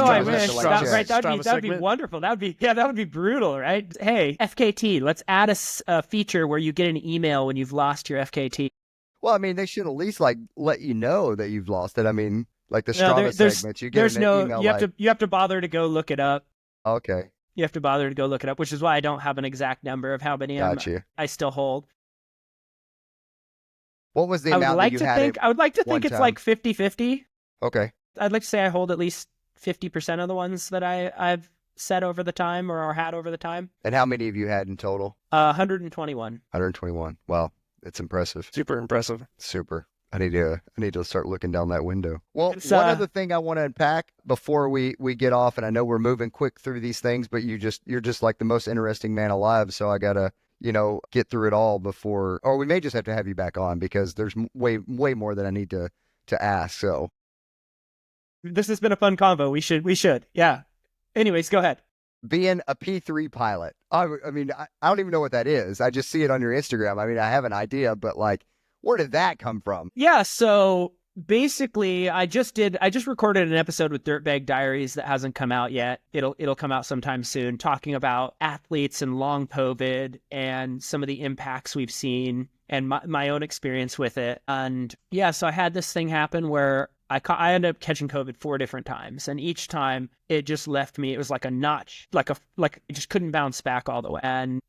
I wish. That'd be wonderful. That would be brutal, right? Hey, FKT, let's add a feature where you get an email when you've lost your FKT. Well, I mean, they should at least like let you know that you've lost it. I mean, like the Strava segments, you get an email. You have to bother to go look it up. Okay. You have to bother to go look it up, which is why I don't have an exact number of how many I still hold. What was the amount that you had? I would like to think it's like 50-50. Okay. I'd like to say I hold at least 50% of the ones that I've set over the time or had over the time. And how many have you had in total? 121. 121. Wow, it's impressive. Super impressive. Super. I need to start looking down that window. Well, one other thing I want to unpack before we get off, and I know we're moving quick through these things, but you're just like the most interesting man alive, so I gotta get through it all before, or we may just have to have you back on because there's way more that I need to ask. So this has been a fun convo. We should. Yeah. Anyways, go ahead. Being a P3 pilot. I mean, I don't even know what that is. I just see it on your Instagram. I mean, I have an idea, but like, where did that come from? Yeah. So basically, I just recorded an episode with Dirtbag Diaries that hasn't come out yet. It'll come out sometime soon, talking about athletes and long COVID and some of the impacts we've seen and my own experience with it. And yeah, so I had this thing happen where I ended up catching COVID 4 different times, and each time it just left me. It was like a notch, like it just couldn't bounce back all the way. And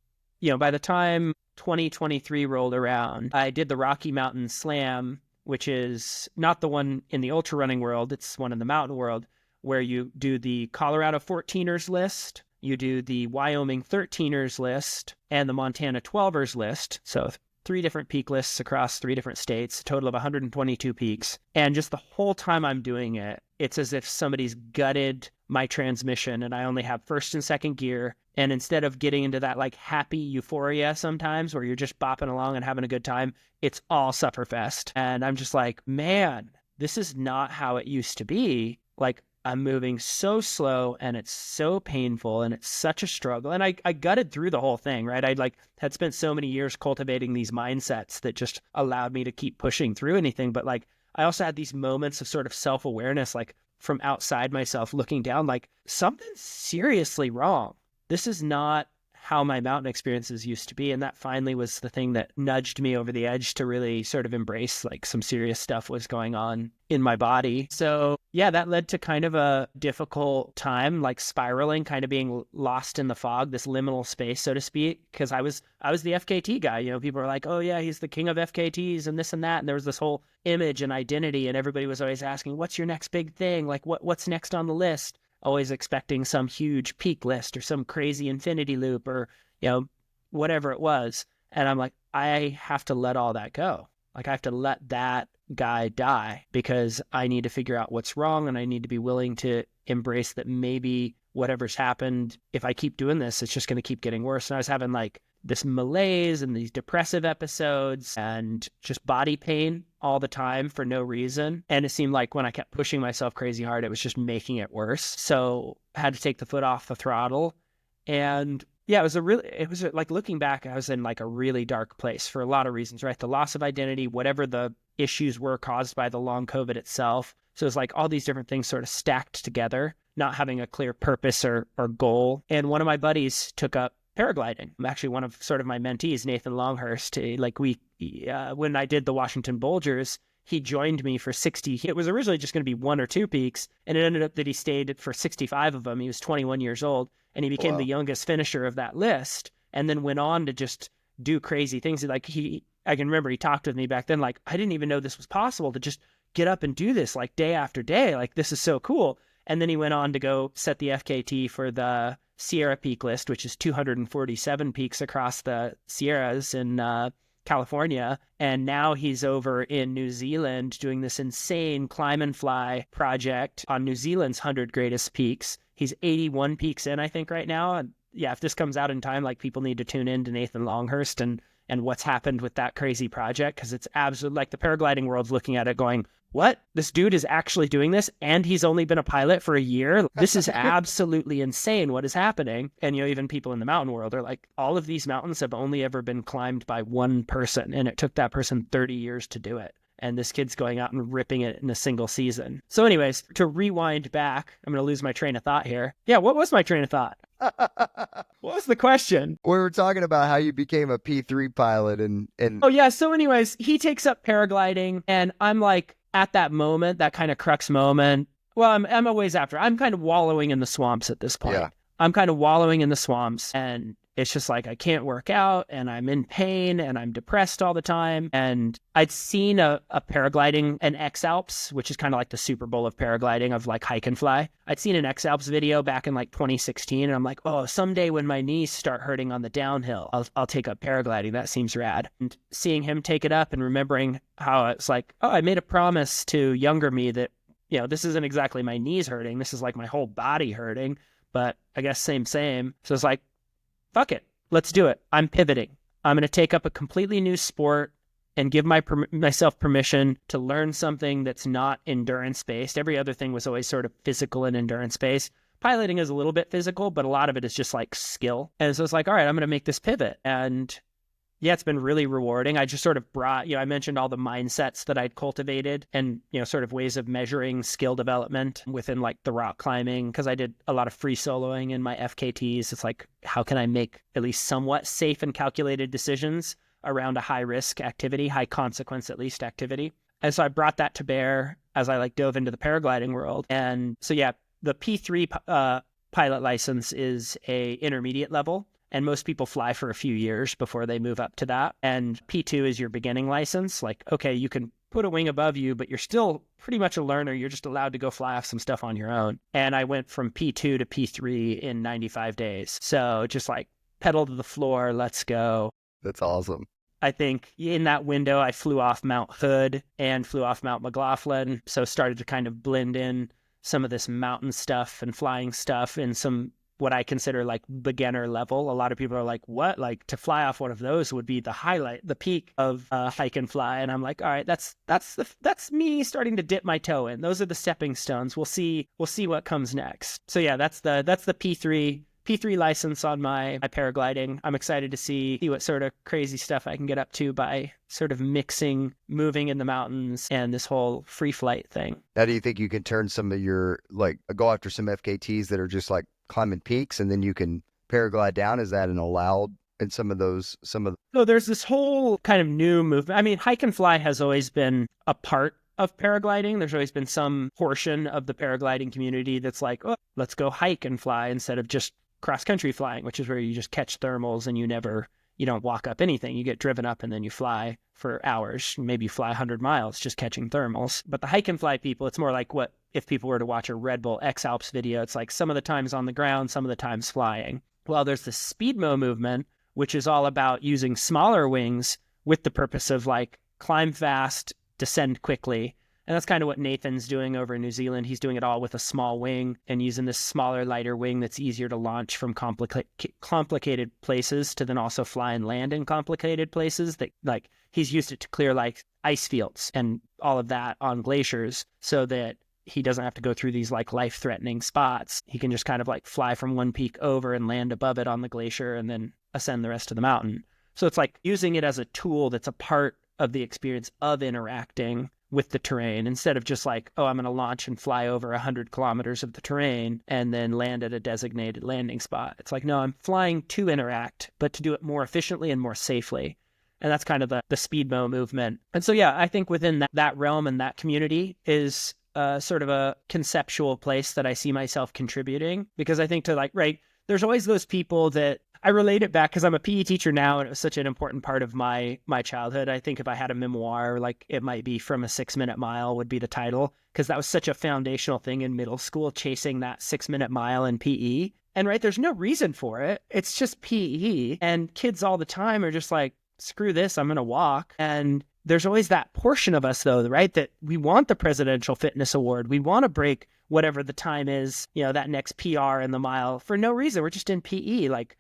by the time 2023 rolled around, I did the Rocky Mountain Slam, which is not the one in the ultra running world. It's one in the mountain world, where you do the Colorado 14ers list, you do the Wyoming 13ers list, and the Montana 12ers list. So 3 different peak lists across 3 different states, a total of 122 peaks. And just the whole time I'm doing it, it's as if somebody's gutted my transmission and I only have first and second gear. And instead of getting into that like happy euphoria sometimes where you're just bopping along and having a good time, it's all sufferfest. And I'm just like, man, this is not how it used to be. Like, I'm moving so slow and it's so painful and it's such a struggle. And I gutted through the whole thing, right? I had spent so many years cultivating these mindsets that just allowed me to keep pushing through anything. But like, I also had these moments of sort of self-awareness, like from outside myself looking down, like something's seriously wrong. This is not how my mountain experiences used to be. And that finally was the thing that nudged me over the edge to really sort of embrace like some serious stuff was going on in my body. So yeah, that led to kind of a difficult time, like spiraling, kind of being lost in the fog, this liminal space, so to speak, because I was the FKT guy. You know, people were like, oh yeah, he's the king of FKTs and this and that. And there was this whole image and identity, and everybody was always asking, what's your next big thing? Like what's next on the list? Always expecting some huge peak list or some crazy infinity loop or, you know, whatever it was. And I'm like, I have to let all that go. Like I have to let that guy die because I need to figure out what's wrong, and I need to be willing to embrace that maybe whatever's happened, if I keep doing this, it's just going to keep getting worse. And I was having like this malaise and these depressive episodes and just body pain all the time for no reason. And it seemed like when I kept pushing myself crazy hard, it was just making it worse. So I had to take the foot off the throttle. And yeah, it was like looking back, I was in like a really dark place for a lot of reasons, right? The loss of identity, whatever the issues were caused by the long COVID itself. So it's like all these different things sort of stacked together, not having a clear purpose or goal. And one of my buddies took up paragliding. I'm actually one of sort of my mentees, Nathan Longhurst. Like when I did the Washington Bulgers, he joined me for 60. It was originally just going to be 1 or 2 peaks, and it ended up that he stayed for 65 of them. He was 21 years old, and he became the youngest finisher of that list, and then went on to just do crazy things. Like I can remember he talked with me back then, like, I didn't even know this was possible to just get up and do this like day after day. Like, this is so cool. And then he went on to go set the FKT for the Sierra Peak list, which is 247 peaks across the Sierras in California. And now he's over in New Zealand doing this insane climb and fly project on New Zealand's 100 greatest peaks. He's 81 peaks in, I think, right now. And yeah, if this comes out in time, like, people need to tune in to Nathan Longhurst and what's happened with that crazy project, because it's absolutely like the paragliding world's looking at it going, what? This dude is actually doing this, and he's only been a pilot for a year? This is absolutely insane what is happening. And, you know, even people in the mountain world are like, all of these mountains have only ever been climbed by one person, and it took that person 30 years to do it. And this kid's going out and ripping it in a single season. So anyways, to rewind back, I'm going to lose my train of thought here. Yeah, what was my train of thought? What was the question? We were talking about how you became a P3 pilot and Oh yeah, so anyways, he takes up paragliding, and I'm like, at that moment, that kind of crux moment, well, I'm a ways after. I'm kind of wallowing in the swamps at this point. Yeah. I'm kind of wallowing in the swamps, and it's just like I can't work out, and I'm in pain, and I'm depressed all the time. And I'd seen a paragliding, an X Alps, which is kind of like the Super Bowl of paragliding, of like hike and fly. I'd seen an X Alps video back in like 2016, and I'm like, oh, someday when my knees start hurting on the downhill, I'll take up paragliding. That seems rad. And seeing him take it up and remembering how it's like, oh, I made a promise to younger me that, you know, this isn't exactly my knees hurting. This is like my whole body hurting. But I guess same. So it's like, fuck it. Let's do it. I'm pivoting. I'm going to take up a completely new sport and give myself permission to learn something that's not endurance-based. Every other thing was always sort of physical and endurance-based. Piloting is a little bit physical, but a lot of it is just like skill. And so it's like, all right, I'm going to make this pivot. And yeah, it's been really rewarding. I just sort of brought, you know, I mentioned all the mindsets that I'd cultivated and, you know, sort of ways of measuring skill development within like the rock climbing, because I did a lot of free soloing in my FKTs. It's like, how can I make at least somewhat safe and calculated decisions around a high risk activity, high consequence at least activity? And so I brought that to bear as I like dove into the paragliding world. And so, yeah, the P3 pilot license is a intermediate level. And most people fly for a few years before they move up to that. And P2 is your beginning license. Like, okay, you can put a wing above you, but you're still pretty much a learner. You're just allowed to go fly off some stuff on your own. And I went from P2 to P3 in 95 days. So just like pedal to the floor, let's go. That's awesome. I think in that window, I flew off Mount Hood and flew off Mount McLaughlin. So started to kind of blend in some of this mountain stuff and flying stuff in some what I consider like beginner level. A lot of people are like, what? Like, to fly off one of those would be the highlight, the peak of hike and fly. And I'm like, all right, that's me starting to dip my toe in. Those are the stepping stones. We'll see what comes next. So yeah, that's the P3 license on my paragliding. I'm excited to see what sort of crazy stuff I can get up to by sort of mixing moving in the mountains and this whole free flight thing. Now, do you think you can turn some of your, like, go after some FKTs that are just like climbing peaks, and then you can paraglide down? Is that an allowed in some of those, So there's this whole kind of new movement. I mean, hike and fly has always been a part of paragliding. There's always been some portion of the paragliding community that's like, oh, let's go hike and fly instead of just cross-country flying, which is where you just catch thermals and you don't walk up anything. You get driven up and then you fly for hours. Maybe you fly 100 miles just catching thermals. But the hike and fly people, it's more like what if people were to watch a Red Bull X Alps video. It's like some of the times on the ground, some of the times flying. Well, there's the Speedmo movement, which is all about using smaller wings with the purpose of like climb fast, descend quickly. And that's kind of what Nathan's doing over in New Zealand. He's doing it all with a small wing and using this smaller, lighter wing that's easier to launch from complicated places to then also fly and land in complicated places. That like he's used it to clear like ice fields and all of that on glaciers so that he doesn't have to go through these like life-threatening spots. He can just kind of like fly from one peak over and land above it on the glacier and then ascend the rest of the mountain. So it's like using it as a tool that's a part of the experience of interacting with the terrain instead of just like, oh, I'm going to launch and fly over 100 kilometers of the terrain and then land at a designated landing spot. It's like, no, I'm flying to interact, but to do it more efficiently and more safely. And that's kind of the Speedmo movement. And so, yeah, I think within that realm and that community is sort of a conceptual place that I see myself contributing, because I think to like, right, there's always those people that I relate it back because I'm a PE teacher now, and it was such an important part of my childhood. I think if I had a memoir, like it might be From a 6-Minute Mile would be the title, because that was such a foundational thing in middle school, chasing that 6-minute mile in PE. And right, there's no reason for it. It's just PE. And kids all the time are just like, screw this, I'm going to walk. And there's always that portion of us, though, right, that we want the Presidential Fitness Award. We want to break whatever the time is, that next PR in the mile for no reason. We're just in PE. Like,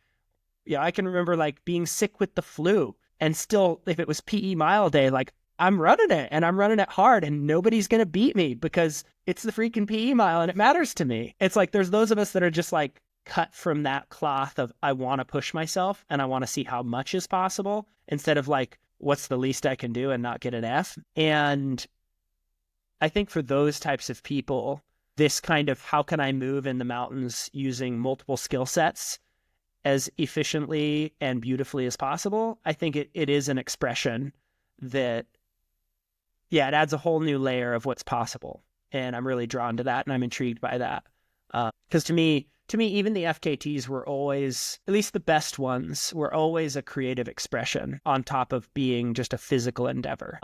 yeah, I can remember like being sick with the flu and still, if it was PE mile day, like I'm running it and I'm running it hard and nobody's going to beat me because it's the freaking PE mile and it matters to me. It's like, there's those of us that are just like cut from that cloth of, I want to push myself and I want to see how much is possible instead of like, what's the least I can do and not get an F. And I think for those types of people, this kind of, how can I move in the mountains using multiple skill sets as efficiently and beautifully as possible, I think it is an expression that, yeah, it adds a whole new layer of what's possible. And I'm really drawn to that and I'm intrigued by that. Because to me, even the FKTs were always, at least the best ones, were always a creative expression on top of being just a physical endeavor.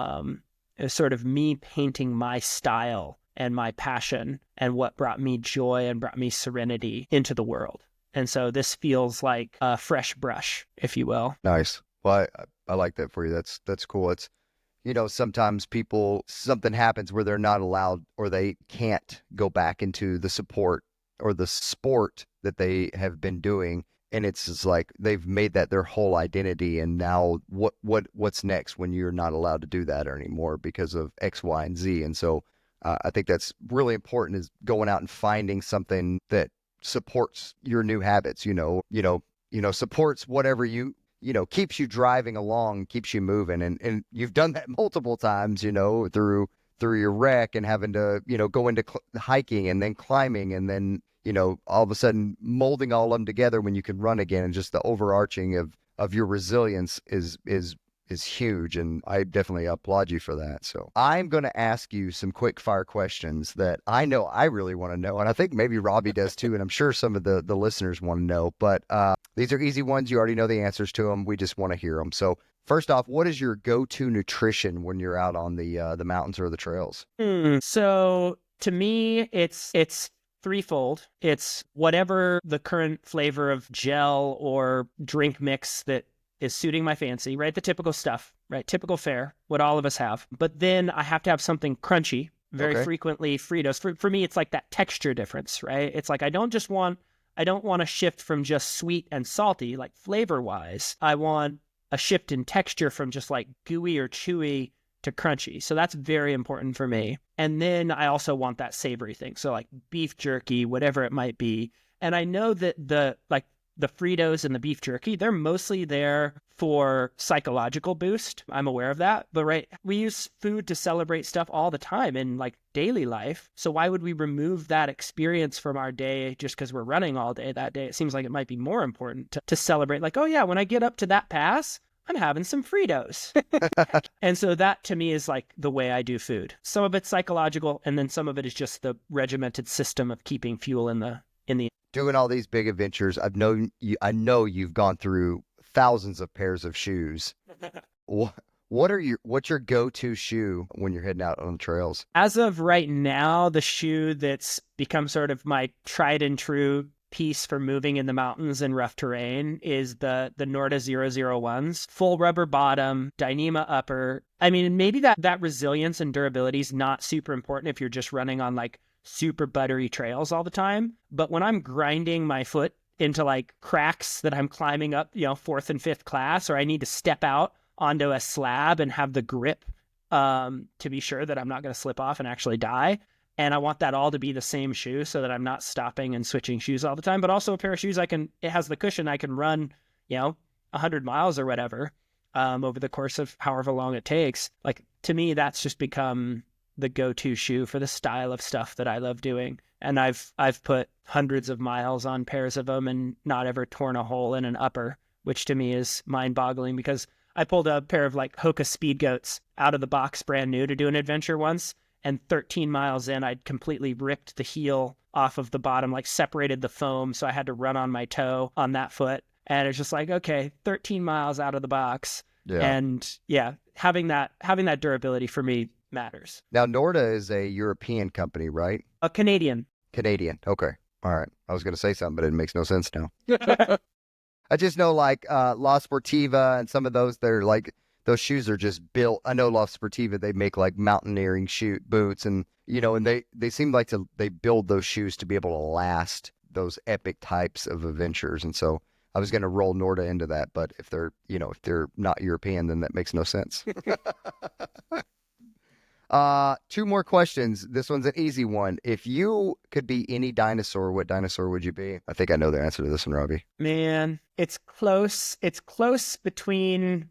It was sort of me painting my style and my passion and what brought me joy and brought me serenity into the world. And so this feels like a fresh brush, if you will. Nice. Well, I like that for you. That's cool. It's, sometimes something happens where they're not allowed or they can't go back into the support or the sport that they have been doing. And it's just like they've made that their whole identity. And now what's next when you're not allowed to do that anymore because of X, Y, and Z. And so I think that's really important, is going out and finding something that supports your new habits, supports whatever keeps you driving along, keeps you moving. And you've done that multiple times, through your wreck and having to, go into hiking and then climbing and then, all of a sudden molding all of them together when you can run again. And just the overarching of your resilience is huge. And I definitely applaud you for that. So I'm going to ask you some quick fire questions that I know I really want to know. And I think maybe Robbie does too. And I'm sure some of the listeners want to know, but these are easy ones. You already know the answers to them. We just want to hear them. So first off, what is your go-to nutrition when you're out on the mountains or the trails? So to me, it's threefold. It's whatever the current flavor of gel or drink mix that is suiting my fancy, right? The typical stuff, right? Typical fare, what all of us have. But then I have to have something crunchy, very frequently Fritos. For me, it's like that texture difference, right? It's like I don't want to shift from just sweet and salty, like flavor-wise. I want a shift in texture from just like gooey or chewy to crunchy. So that's very important for me. And then I also want that savory thing. So like beef jerky, whatever it might be. And I know that the Fritos and the beef jerky, they're mostly there for psychological boost. I'm aware of that. But right, we use food to celebrate stuff all the time in like daily life. So why would we remove that experience from our day just because we're running all day that day? It seems like it might be more important to celebrate, like, oh yeah, when I get up to that pass, I'm having some Fritos. And so that to me is like the way I do food. Some of it's psychological, and then some of it is just the regimented system of keeping fuel in the Doing all these big adventures, I know you've gone through thousands of pairs of shoes. What's your go-to shoe when you're heading out on the trails? As of right now, the shoe that's become sort of my tried and true piece for moving in the mountains and rough terrain is the Norda 001s. Full rubber bottom, Dyneema upper. I mean, maybe that resilience and durability is not super important if you're just running on like super buttery trails all the time. But when I'm grinding my foot into like cracks that I'm climbing up, fourth and fifth class, or I need to step out onto a slab and have the grip to be sure that I'm not going to slip off and actually die. And I want that all to be the same shoe so that I'm not stopping and switching shoes all the time, but also a pair of shoes it has the cushion. I can run, 100 miles or whatever, over the course of however long it takes. Like, to me, that's just become the go-to shoe for the style of stuff that I love doing. And I've put hundreds of miles on pairs of them and not ever torn a hole in an upper, which to me is mind-boggling, because I pulled a pair of like Hoka Speed Goats out of the box brand new to do an adventure once. And 13 miles in, I'd completely ripped the heel off of the bottom, like separated the foam. So I had to run on my toe on that foot. And it's just like, okay, 13 miles out of the box. Yeah. And yeah, having that durability for me matters. Now, Norda is a European company, right? A Canadian. Canadian. Okay. All right. I was going to say something, but it makes no sense now. I just know like La Sportiva and some of those, they're like, those shoes are just built. I know La Sportiva, they make like mountaineering boots, and and they seem like they build those shoes to be able to last those epic types of adventures. And so I was going to roll Norda into that, but if they're not European, then that makes no sense. 2 more questions. This one's an easy one. If you could be any dinosaur, what dinosaur would you be? I think I know the answer to this one, Robbie. Man, it's close. It's close between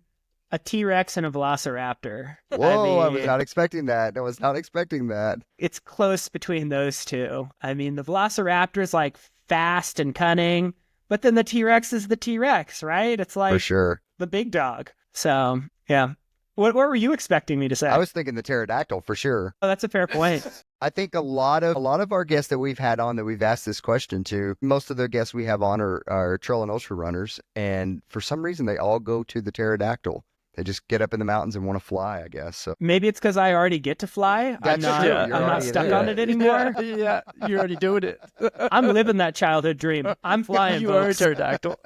a T-Rex and a Velociraptor. Whoa, I was not expecting that. It's close between those two. I mean, the Velociraptor is like fast and cunning, but then the T-Rex is the T-Rex, right? It's like for sure the big dog. So, yeah. What were you expecting me to say? I was thinking the pterodactyl for sure. Oh, that's a fair point. I think a lot of our guests that we've had on that we've asked this question to, most of the guests we have on are trail and ultra runners, and for some reason they all go to the pterodactyl. They just get up in the mountains and want to fly, I guess. So maybe it's because I already get to fly. I'm not stuck on it anymore. Yeah, you're already doing it. I'm living that childhood dream. I'm flying. You are a pterodactyl.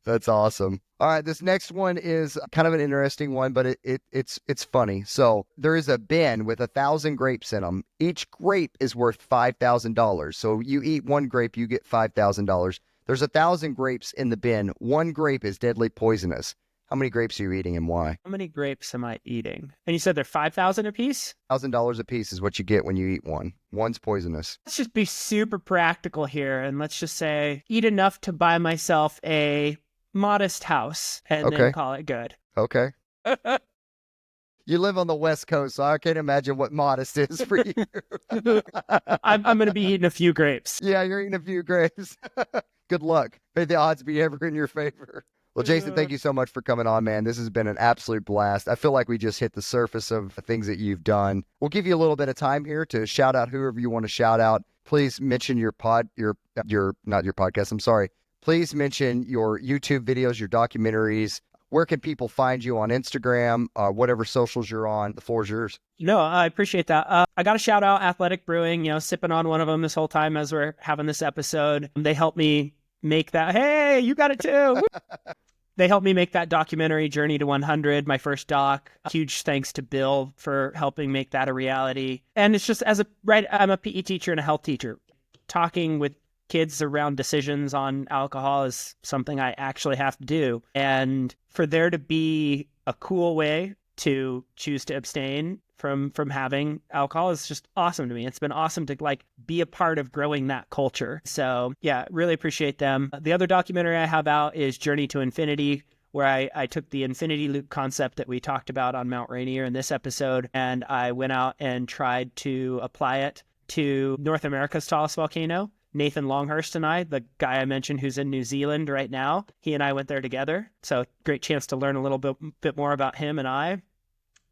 That's awesome. All right, this next one is kind of an interesting one, but it's funny. So there is a bin with 1,000 grapes in them. Each grape is worth $5,000. So you eat one grape, you get $5,000. There's 1,000 grapes in the bin. One grape is deadly poisonous. How many grapes are you eating and why? How many grapes am I eating? And you said they're $5,000 a piece? $1,000 a piece is what you get when you eat one. One's poisonous. Let's just be super practical here, and let's just say eat enough to buy myself a modest house and then call it good. Okay. You live on the West Coast, so I can't imagine what modest is for you. I'm going to be eating a few grapes. Yeah, you're eating a few grapes. Good luck. May the odds be ever in your favor. Well, Jason, thank you so much for coming on, man. This has been an absolute blast. I feel like we just hit the surface of the things that you've done. We'll give you a little bit of time here to shout out whoever you want to shout out. Please mention your not your podcast, I'm sorry. Please mention your YouTube videos, your documentaries. Where can people find you on Instagram, whatever socials you're on? The floor is yours. No, I appreciate that. I got to shout out Athletic Brewing, sipping on one of them this whole time as we're having this episode. They helped me make that. Hey, you got it too. They helped me make that documentary, Journey to 100, my first doc. Huge thanks to Bill for helping make that a reality. And it's just I'm a PE teacher and a health teacher. Talking with kids around decisions on alcohol is something I actually have to do. And for there to be a cool way to choose to abstain from having alcohol is just awesome to me. It's been awesome to like be a part of growing that culture. So yeah, really appreciate them. The other documentary I have out is Journey to Infinity, where I took the infinity loop concept that we talked about on Mount Rainier in this episode, and I went out and tried to apply it to North America's tallest volcano. Nathan Longhurst and I, the guy I mentioned who's in New Zealand right now, he and I went there together. So great chance to learn a little bit more about him and I.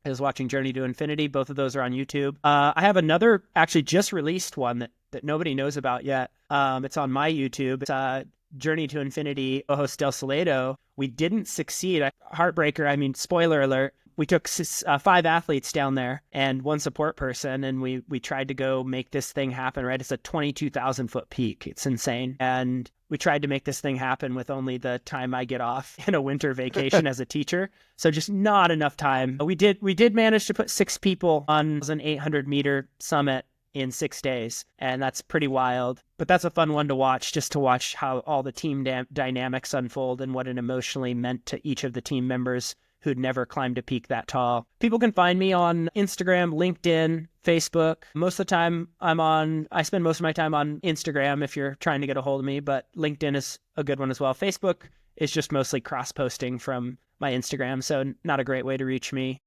I was watching Journey to Infinity. Both of those are on YouTube. I have another actually just released one that nobody knows about yet. It's on my YouTube. It's Journey to Infinity, Ojos del Salado. We didn't succeed. Heartbreaker. I mean, spoiler alert. We took 5 athletes down there and 1 support person, and we tried to go make this thing happen, right? It's a 22,000-foot peak. It's insane. And we tried to make this thing happen with only the time I get off in a winter vacation as a teacher. So just not enough time. We did manage to put 6 people on an 800-meter summit in 6 days, and that's pretty wild. But that's a fun one to watch, just to watch how all the team dynamics unfold and what it emotionally meant to each of the team members who'd never climbed a peak that tall. People can find me on Instagram, LinkedIn, Facebook. Most of the time I spend most of my time on Instagram if you're trying to get a hold of me, but LinkedIn is a good one as well. Facebook is just mostly cross-posting from my Instagram, so not a great way to reach me.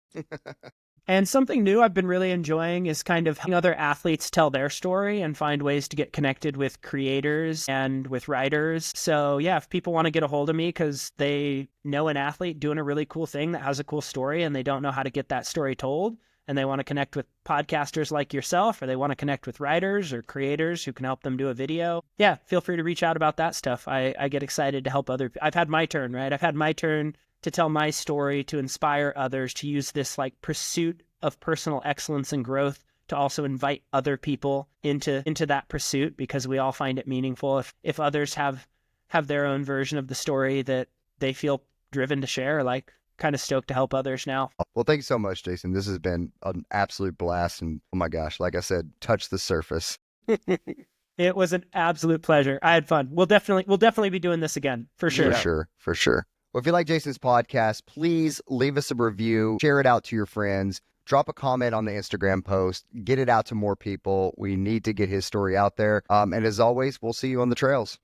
And something new I've been really enjoying is kind of having other athletes tell their story and find ways to get connected with creators and with writers. So yeah, if people want to get a hold of me because they know an athlete doing a really cool thing that has a cool story and they don't know how to get that story told, and they want to connect with podcasters like yourself, or they want to connect with writers or creators who can help them do a video, yeah, feel free to reach out about that stuff. I get excited to help I've had my turn, right? I've had my turn to tell my story, to inspire others, to use this like pursuit of personal excellence and growth to also invite other people into that pursuit, because we all find it meaningful if others have their own version of the story that they feel driven to share. Like, kind of stoked to help others now. Well, thank you so much, Jason. This has been an absolute blast, and oh my gosh, like I said, touch the surface. It was an absolute pleasure. I had fun. We'll definitely be doing this again for sure. For sure. Well, if you like Jason's podcast, please leave us a review, share it out to your friends, drop a comment on the Instagram post, get it out to more people. We need to get his story out there. And as always, we'll see you on the trails.